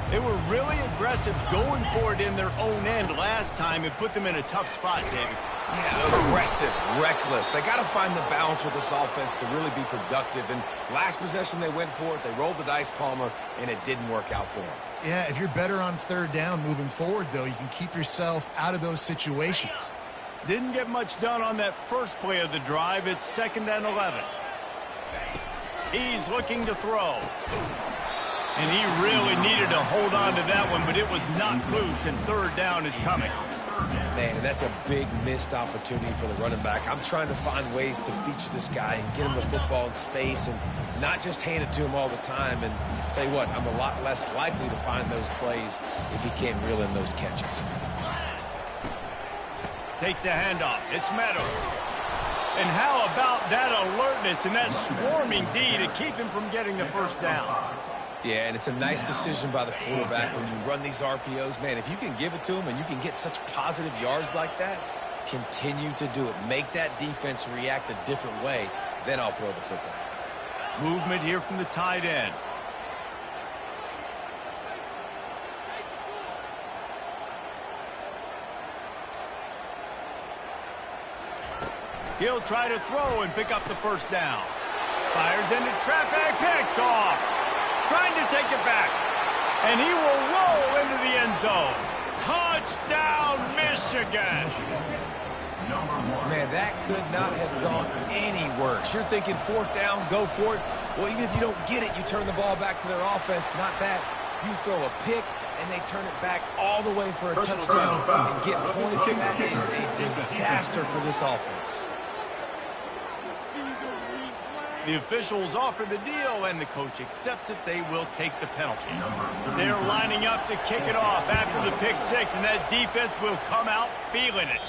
They were really aggressive going for it in their own end last time. It put them in a tough spot, David. Yeah, aggressive, reckless. They got to find the balance with this offense to really be productive. And last possession they went for it. They rolled the dice, Palmer, and it didn't work out for them. Yeah, if you're better on third down moving forward, though, you can keep yourself out of those situations. Didn't get much done on that first play of the drive. It's 2nd and 11. He's looking to throw. And he really needed to hold on to that one, but it was not loose, and third down is coming. Man, that's a big missed opportunity for the running back. I'm trying to find ways to feature this guy and get him the football in space and not just hand it to him all the time. And tell you what, I'm a lot less likely to find those plays if he can't reel in those catches. Takes a handoff. It's Meadows. And how about that alertness and that swarming D to keep him from getting the first down? Yeah, and it's a nice decision by the quarterback when you run these RPOs. Man, if you can give it to him and you can get such positive yards like that, continue to do it. Make that defense react a different way, then I'll throw the football. Movement here from the tight end. He'll try to throw and pick up the first down. Fires into traffic, picked off. Trying to take it back. And he will roll into the end zone. Touchdown, Michigan. Man, that could not have gone any worse. You're thinking fourth down, go for it. Well, even if you don't get it, you turn the ball back to their offense. Not that. You throw a pick, and they turn it back all the way for a touchdown and get points. That is a disaster for this offense. The officials offer the deal, and the coach accepts it. They will take the penalty. They're lining up to kick it off after the pick six, and that defense will come out feeling it.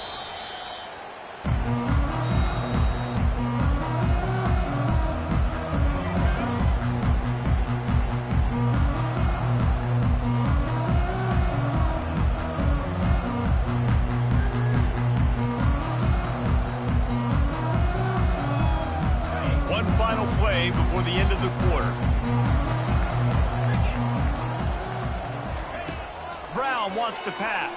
Final play before the end of the quarter. Brown wants to pass.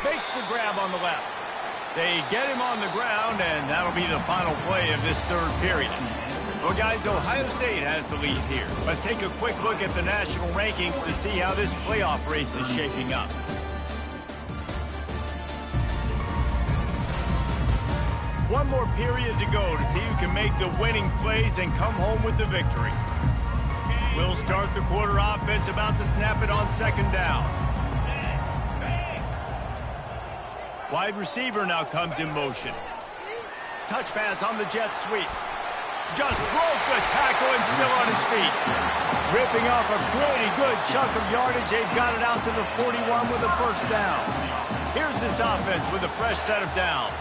Makes the grab on the left. They get him on the ground, and that'll be the final play of this third period. Well, guys, Ohio State has the lead here. Let's take a quick look at the national rankings to see how this playoff race is shaping up. One more period to go to see who can make the winning plays and come home with the victory. We'll start the quarter offense, about to snap it on 2nd down. Wide receiver now comes in motion. Touch pass on the jet sweep. Just broke the tackle and still on his feet. Ripping off a pretty good chunk of yardage. They've got it out to the 41 with a first down. Here's this offense with a fresh set of downs.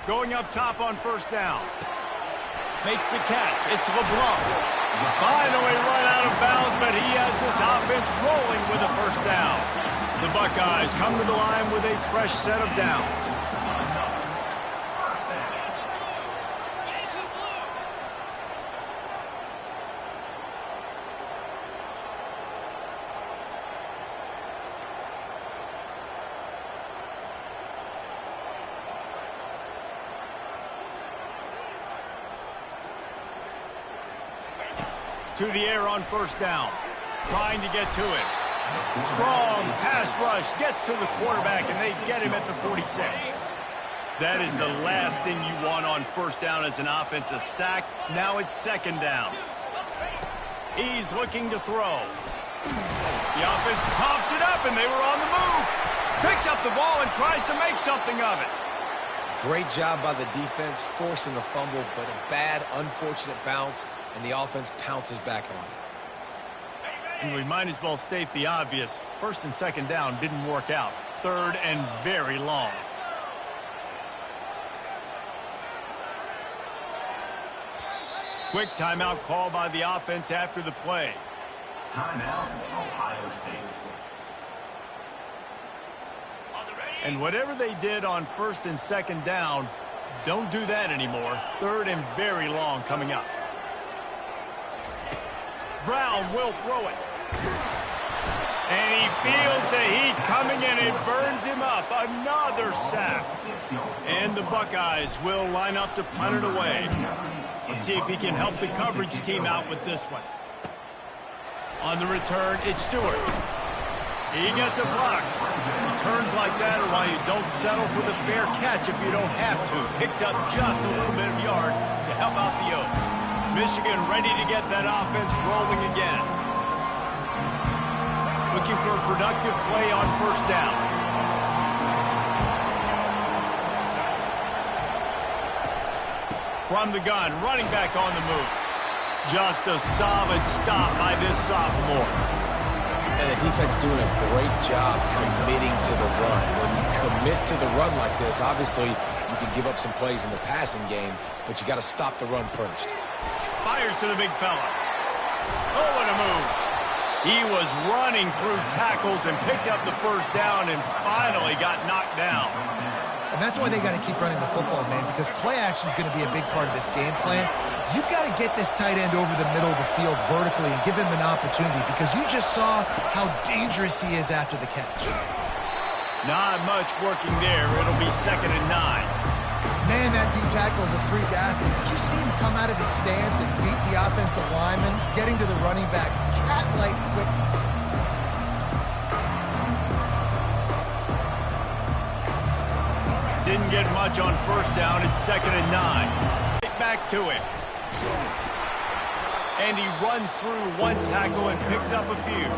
Going up top on first down. Makes the catch. It's LeBlanc. Finally run out of bounds, but he has this offense rolling with a first down. The Buckeyes come to the line with a fresh set of downs. To the air on first down. Trying to get to it. Strong pass rush. Gets to the quarterback, and they get him at the 46. That is the last thing you want on first down as an offensive sack. Now it's 2nd down. He's looking to throw. The offense pops it up, and they were on the move. Picks up the ball and tries to make something of it. Great job by the defense, forcing the fumble, but a bad, unfortunate bounce, and the offense pounces back on it. And we might as well state the obvious. 1st and 2nd down didn't work out. 3rd and very long. Quick timeout call by the offense after the play. Timeout, Ohio State. And whatever they did on 1st and 2nd down, don't do that anymore. 3rd and very long coming up. Brown will throw it. And he feels the heat coming and it burns him up. Another sack. And the Buckeyes will line up to punt it away. Let's see if he can help the coverage team out with this one. On the return, it's Stewart. He gets a block. Returns like that are why you don't settle for the fair catch if you don't have to. Picks up just a little bit of yards to help out the Oak. Michigan ready to get that offense rolling again. Looking for a productive play on 1st down. From the gun, running back on the move. Just a solid stop by this sophomore. And the defense doing a great job committing to the run. When you commit to the run like this, obviously you can give up some plays in the passing game, but you got to stop the run first. Fires to the big fella. Oh, what a move. He was running through tackles and picked up the 1st down and finally got knocked down. And that's why they got to keep running the football, man, because play action is going to be a big part of this game plan. You've got to get this tight end over the middle of the field vertically and give him an opportunity, because you just saw how dangerous he is after the catch. Not much working there. It'll be 2nd and 9. Man, that D-tackle is a freak athlete. Did you see him come out of his stance and beat the offensive lineman, getting to the running back? Cat-like quickness. Didn't get much on 1st down. It's 2nd and 9. Right back to it. And he runs through one tackle and picks up a few.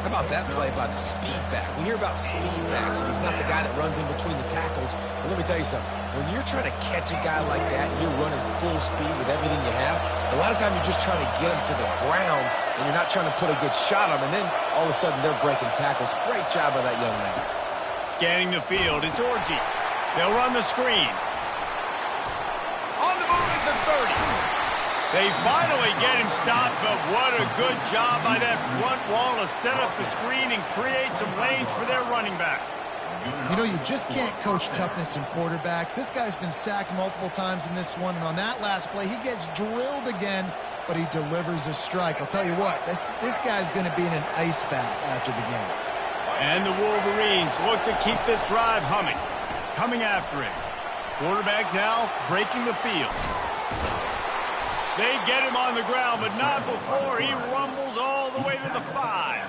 How about that play by the speed back? We hear about speed backs, and he's not the guy that runs in between the tackles. But let me tell you something. When you're trying to catch a guy like that, you're running full speed with everything you have, a lot of times you're just trying to get him to the ground, and you're not trying to put a good shot on him, and then all of a sudden they're breaking tackles. Great job by that young man. Scanning the field, it's Orji. They'll run the screen. On the move at the 30. They finally get him stopped, but what a good job by that front wall to set up the screen and create some lanes for their running back. You know, you just can't coach toughness in quarterbacks. This guy's been sacked multiple times in this one, and on that last play, he gets drilled again, but he delivers a strike. I'll tell you what, this guy's going to be in an ice bath after the game. And the Wolverines look to keep this drive humming. Coming after it. Quarterback now breaking the field. They get him on the ground, but not before he rumbles all the way to the 5.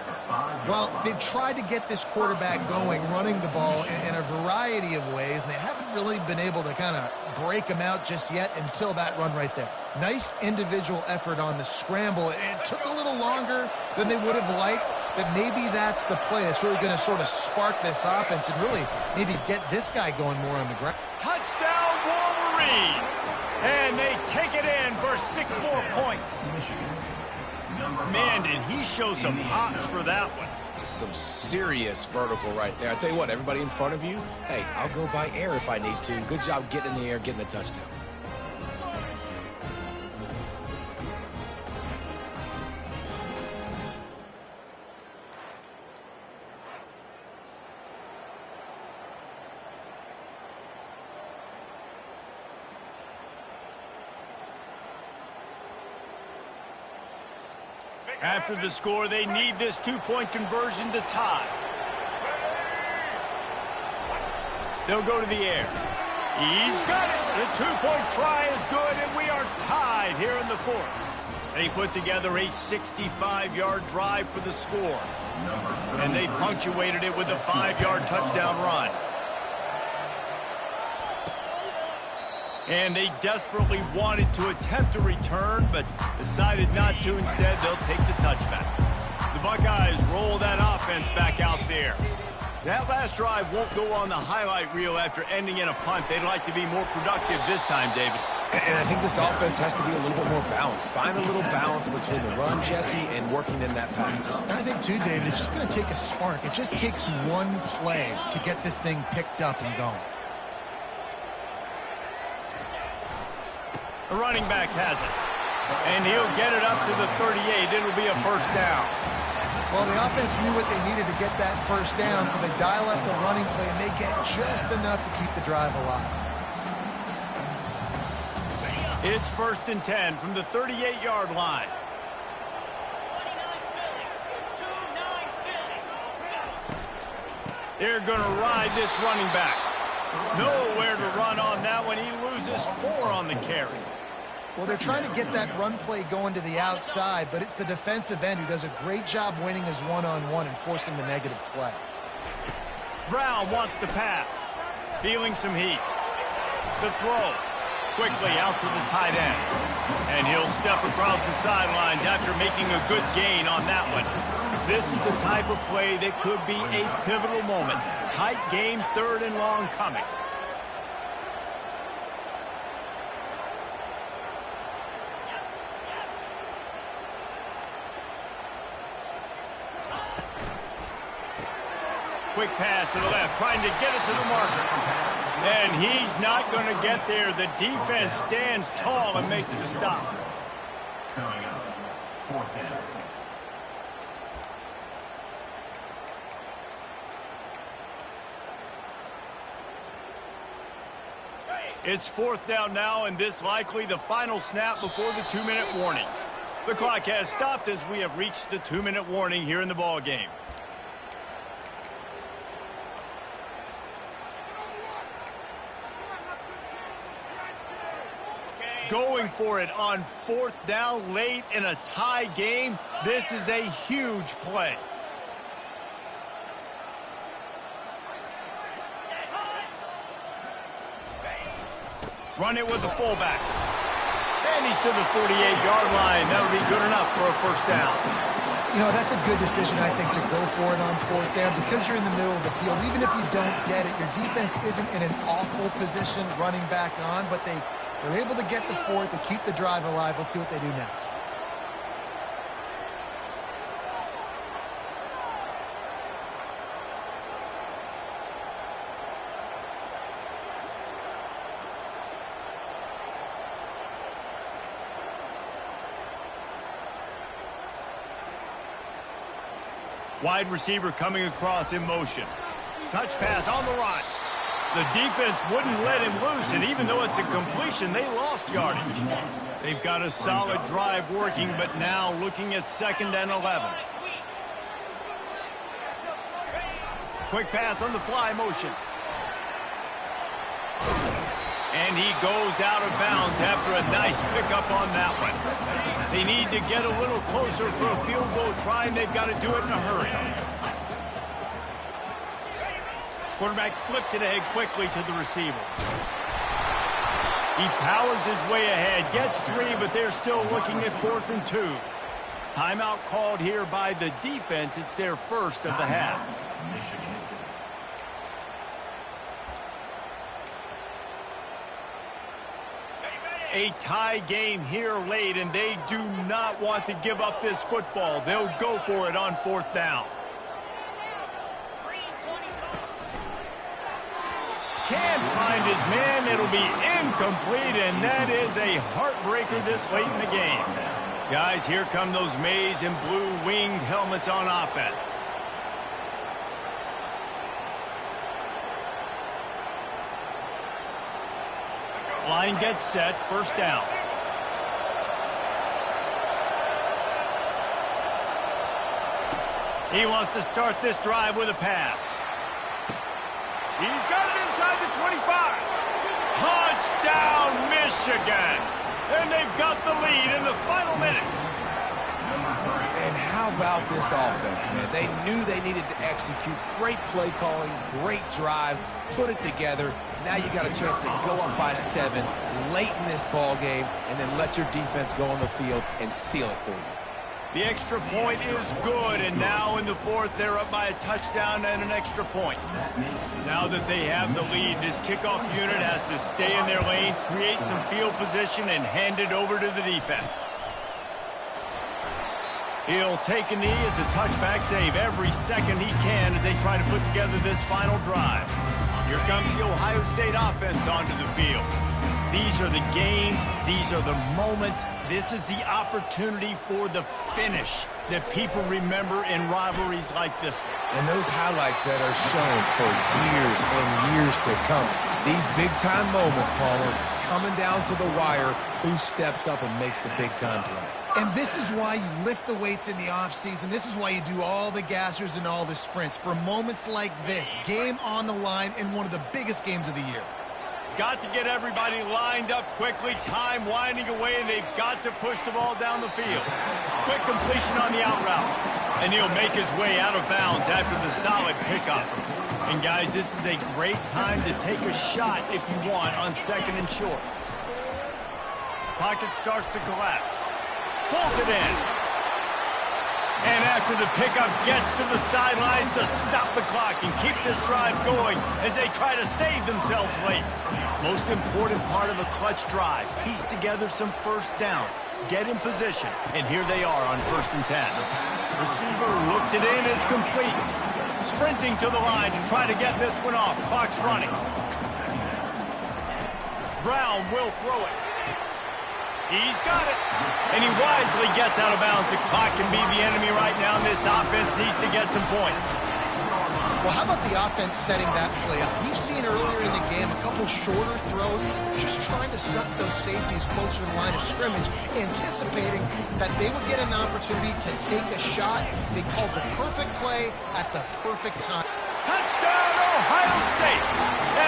Well, they've tried to get this quarterback going, running the ball in a variety of ways, and they haven't really been able to kind of break him out just yet until that run right there. Nice individual effort on the scramble. It took a little longer than they would have liked, but maybe that's the play. It's really going to sort of spark this offense and really maybe get this guy going more on the ground. Touchdown, Wolverines! And they take it in for 6 more points. Man, did he show some hops for that one. Some serious vertical right there. I tell you what, everybody in front of you, hey, I'll go by air if I need to. Good job getting in the air, getting the touchdown. After the score, they need this 2-point conversion to tie. They'll go to the air. He's got it. The 2-point try is good, and we are tied here in the 4th. They put together a 65-yard drive for the score, and they punctuated it with a 5-yard touchdown run. And they desperately wanted to attempt a return, but decided not to. Instead, they'll take the touchback. The Buckeyes roll that offense back out there. That last drive won't go on the highlight reel after ending in a punt. They'd like to be more productive this time, David. And I think this offense has to be a little bit more balanced. Find a little balance between the run, Jesse, and working in that pass. And I think, too, David, it's just going to take a spark. It just takes one play to get this thing picked up and going. The running back has it. And he'll get it up to the 38. It'll be a first down. Well, the offense knew what they needed to get that first down, so they dial up the running play, and they get just enough to keep the drive alive. It's 1st and 10 from the 38-yard line. They're going to ride this running back. Nowhere to run on that one. He loses 4 on the carry. Well, they're trying to get that run play going to the outside, but it's the defensive end who does a great job winning his one-on-one and forcing the negative play. Brown wants to pass. Feeling some heat. The throw. Quickly out to the tight end. And he'll step across the sidelines after making a good gain on that one. This is the type of play that could be a pivotal moment. Tight game, 3rd and long coming. Quick pass to the left, trying to get it to the marker. And he's not going to get there. The defense stands tall and makes the stop. Coming up, 4th down. It's 4th down now, and this likely the final snap before the 2-minute warning. The clock has stopped as we have reached the 2-minute warning here in the ball game. Going for it on 4th down late in a tie game. This is a huge play. Run it with the fullback. And he's to the 48-yard line. That'll be good enough for a first down. You know, that's a good decision, I think, to go for it on 4th down because you're in the middle of the field. Even if you don't get it, your defense isn't in an awful position running back on, but they're able to get the 4th to keep the drive alive. Let's see what they do next. Wide receiver coming across in motion. Touch pass on the run. The defense wouldn't let him loose, and even though it's a completion, they lost yardage. They've got a solid drive working, but now looking at 2nd and 11. Quick pass on the fly motion. And he goes out of bounds after a nice pickup on that one. They need to get a little closer for a field goal try, and they've got to do it in a hurry. Quarterback flips it ahead quickly to the receiver. He powers his way ahead, gets 3, but they're still looking at 4th and 2. Timeout called here by the defense. It's their first of the half. A tie game here late, and they do not want to give up this football. They'll go for it on 4th down. Can't find his man. It'll be incomplete, and that is a heartbreaker this late in the game. Guys, here come those maize and blue winged helmets on offense. Line gets set, first down. He wants to start this drive with a pass. He's got it inside the 25. Touchdown, Michigan. And they've got the lead in the final minute. And how about this offense, man? They knew they needed to execute. Great play calling, great drive, put it together. Now you got a chance to go up by 7 late in this ball game and then let your defense go on the field and seal it for you. The extra point is good, and now in the 4th, they're up by a touchdown and an extra point. Now that they have the lead, this kickoff unit has to stay in their lanes, create some field position, and hand it over to the defense. He'll take a knee. It's a touchback save every second he can as they try to put together this final drive. Here comes the Ohio State offense onto the field. These are the games. These are the moments. This is the opportunity for the finish that people remember in rivalries like this one. And those highlights that are shown for years and years to come. These big-time moments, Palmer, coming down to the wire, who steps up and makes the big-time play. And this is why you lift the weights in the offseason. This is why you do all the gassers and all the sprints. For moments like this, game on the line in one of the biggest games of the year. Got to get everybody lined up quickly. Time winding away. They've got to push the ball down the field. Quick completion on the out route. And he'll make his way out of bounds after the solid pickup. And guys, this is a great time to take a shot if you want on 2nd and short. Pocket starts to collapse. Pulls it in. And after the pickup, gets to the sidelines to stop the clock and keep this drive going as they try to save themselves late. Most important part of a clutch drive. Piece together some first downs. Get in position. And here they are on 1st and 10. Receiver looks it in. It's complete. Sprinting to the line to try to get this one off. Clock's running. Brown will throw it. He's got it. And he wisely gets out of bounds. The clock can be the enemy right now, and this offense needs to get some points. Well, how about the offense setting that play up? We've seen earlier in the game a couple shorter throws, just trying to suck those safeties closer to the line of scrimmage, anticipating that they would get an opportunity to take a shot. They called the perfect play at the perfect time. Touchdown, Ohio State!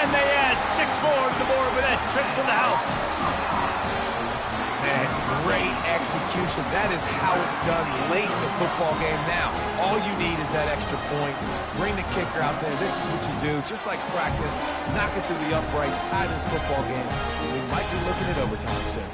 And they add 6 more to the board with that trip to the house. Man, great execution. That is how it's done late in the football game now. All you need is that extra point. Bring the kicker out there. This is what you do. Just like practice, knock it through the uprights, tie this football game. We might be looking at overtime soon.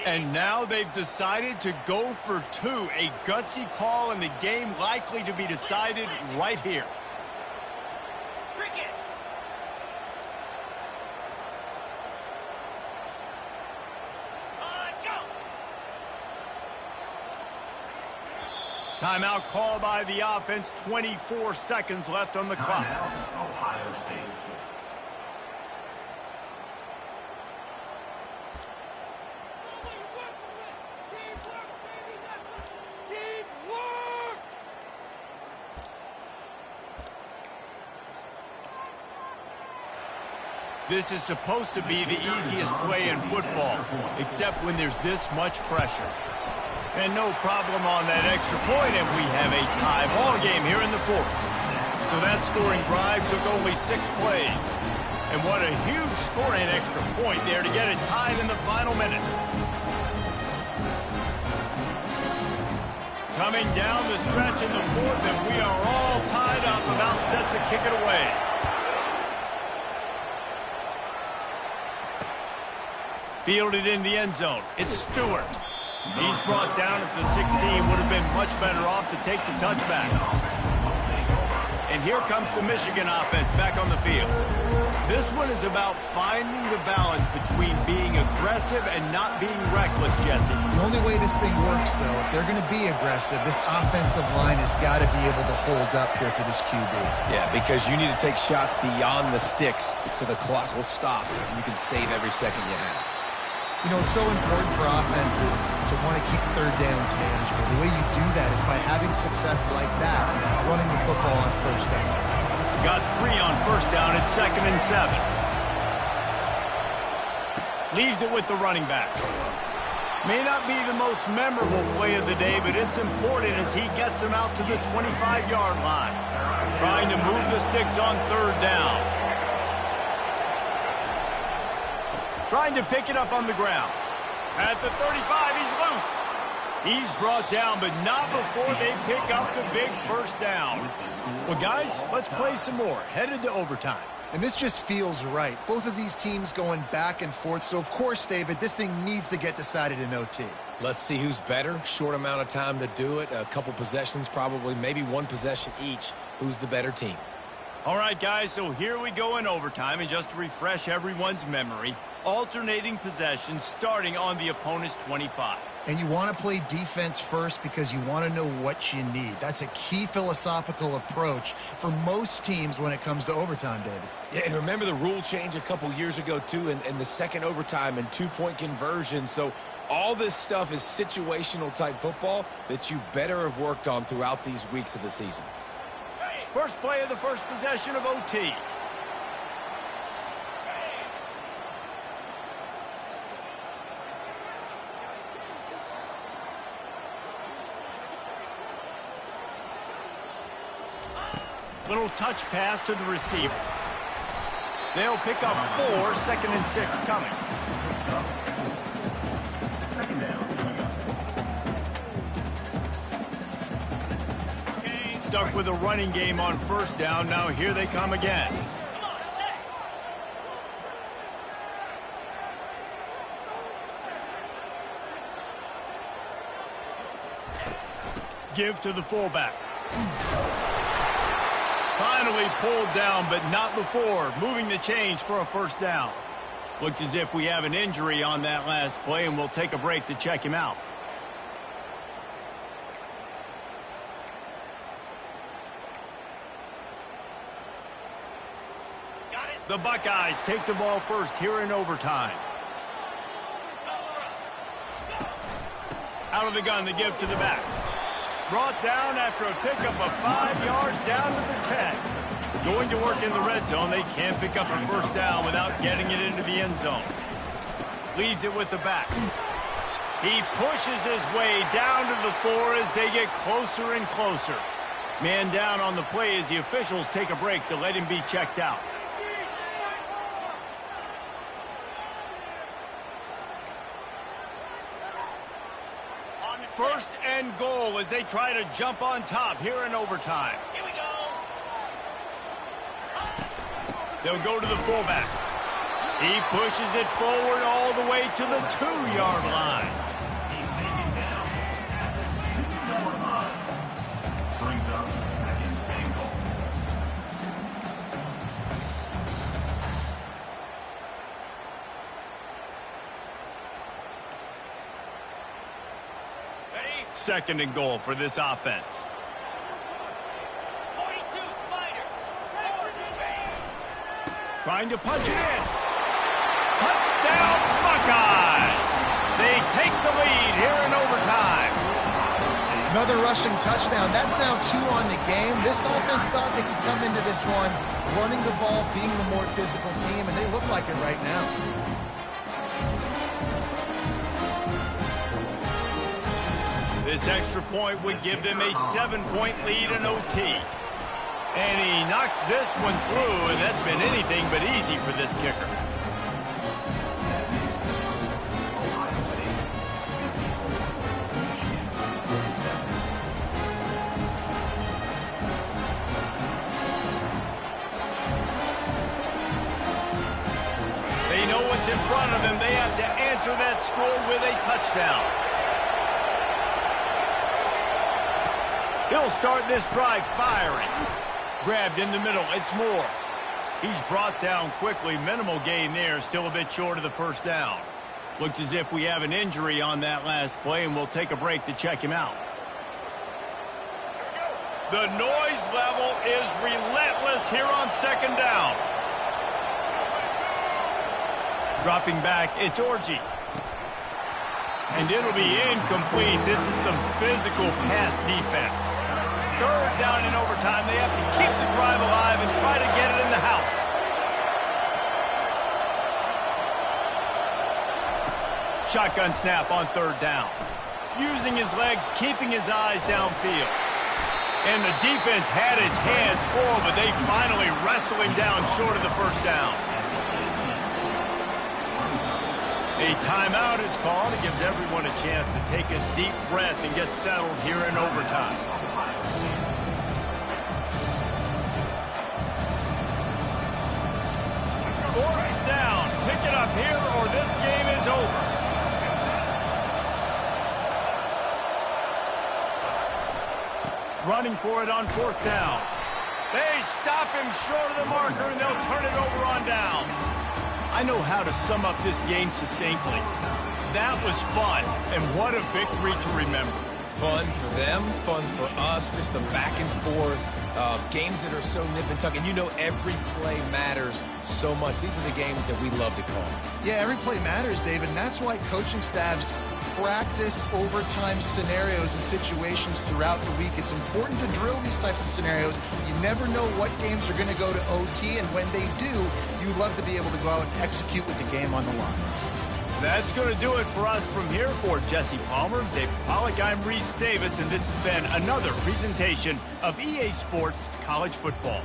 And now they've decided to go for 2. A gutsy call, and the game likely to be decided right here. Cricket. Go. Timeout called by the offense. 24 seconds left on the clock. Ohio State. This is supposed to be the easiest play in football, except when there's this much pressure. And no problem on that extra point, and we have a tie ball game here in the 4th. So that scoring drive took only 6 plays. And what a huge scoring extra point there to get it tied in the final minute. Coming down the stretch in the 4th, and we are all tied up, about set to kick it away. Fielded in the end zone. It's Stewart. He's brought down at the 16. Would have been much better off to take the touchback. And here comes the Michigan offense back on the field. This one is about finding the balance between being aggressive and not being reckless, Jesse. The only way this thing works, though, if they're going to be aggressive, this offensive line has got to be able to hold up here for this QB. Yeah, because you need to take shots beyond the sticks so the clock will stop. You can save every second you have. You know, it's so important for offenses to want to keep 3rd downs manageable. The way you do that is by having success like that, running the football on 1st down. Got 3 on 1st down at 2nd and 7. Leaves it with the running back. May not be the most memorable play of the day, but it's important as he gets them out to the 25-yard line. Trying to move the sticks on 3rd down. Trying to pick it up on the ground. At the 35, he's loose. He's brought down, but not before they pick up the big 1st down. Well, guys, let's play some more. Headed to overtime. And this just feels right. Both of these teams going back and forth. So, of course, David, this thing needs to get decided in OT. Let's see who's better. Short amount of time to do it. A couple possessions probably, maybe 1 possession each. Who's the better team? All right, guys, so here we go in overtime, and just to refresh everyone's memory, alternating possession starting on the opponent's 25. And you want to play defense first because you want to know what you need. That's a key philosophical approach for most teams when it comes to overtime, David. Yeah, and remember the rule change a couple years ago, too, in the second overtime and two-point conversion. So all this stuff is situational type football that you better have worked on throughout these weeks of the season. First play of the first possession of OT. Little touch pass to the receiver. They'll pick up 4, 2nd and 6 coming. Second down. Stuck with a running game on first down. Now here they come again. Give to the fullback. Finally pulled down, but not before. Moving the chains for a first down. Looks as if we have an injury on that last play, and we'll take a break to check him out. The Buckeyes take the ball first here in overtime. Out of the gun to give to the back. Brought down after a pickup of 5 yards down to the 10. Going to work in the red zone. They can't pick up a first down without getting it into the end zone. Leaves it with the back. He pushes his way down to the 4 as they get closer and closer. Man down on the play as the officials take a break to let him be checked out. First and goal as they try to jump on top here in overtime. Here we go. They'll go to the fullback. He pushes it forward all the way to the 2-yard line. He's taken down. Number 5 brings up second and goal. Second and goal for this offense. 42 Spider. Trying to punch it in. Touchdown Buckeyes! They take the lead here in overtime. Another rushing touchdown. That's now 2 on the game. This offense thought they could come into this one running the ball, being the more physical team, and they look like it right now. This extra point would give them a 7-point lead in OT. And he knocks this one through, and that's been anything but easy for this kicker. They know what's in front of them. They have to answer that score with a touchdown. He'll start this drive firing. Grabbed in the middle. It's Moore. He's brought down quickly. Minimal gain there. Still a bit short of the first down. Looks as if we have an injury on that last play, and we'll take a break to check him out. The noise level is relentless here on second down. Dropping back, it's Orji. And it'll be incomplete. This is some physical pass defense. Third down in overtime. They have to keep the drive alive and try to get it in the house. Shotgun snap on third down. Using his legs, keeping his eyes downfield. And the defense had his hands full, but they finally wrestle him down short of the first down. A timeout is called. It gives everyone a chance to take a deep breath and get settled here in overtime. Fourth down. Pick it up here or this game is over. Running for it on fourth down. They stop him short of the marker, and they'll turn it over on down. I know how to sum up this game succinctly. That was fun, and what a victory to remember. Fun for them, fun for us, just the back and forth. Games that are so nip and tuck, and you know every play matters so much. These are the games that we love to call. Yeah, every play matters, David, and that's why coaching staffs practice overtime scenarios and situations throughout the week. It's important to drill these types of scenarios. You never know what games are going to go to OT, and when they do, you love to be able to go out and execute with the game on the line. That's going to do it for us from here. For Jesse Palmer, Dave Pollack, I'm Reese Davis, and this has been another presentation of EA Sports College Football.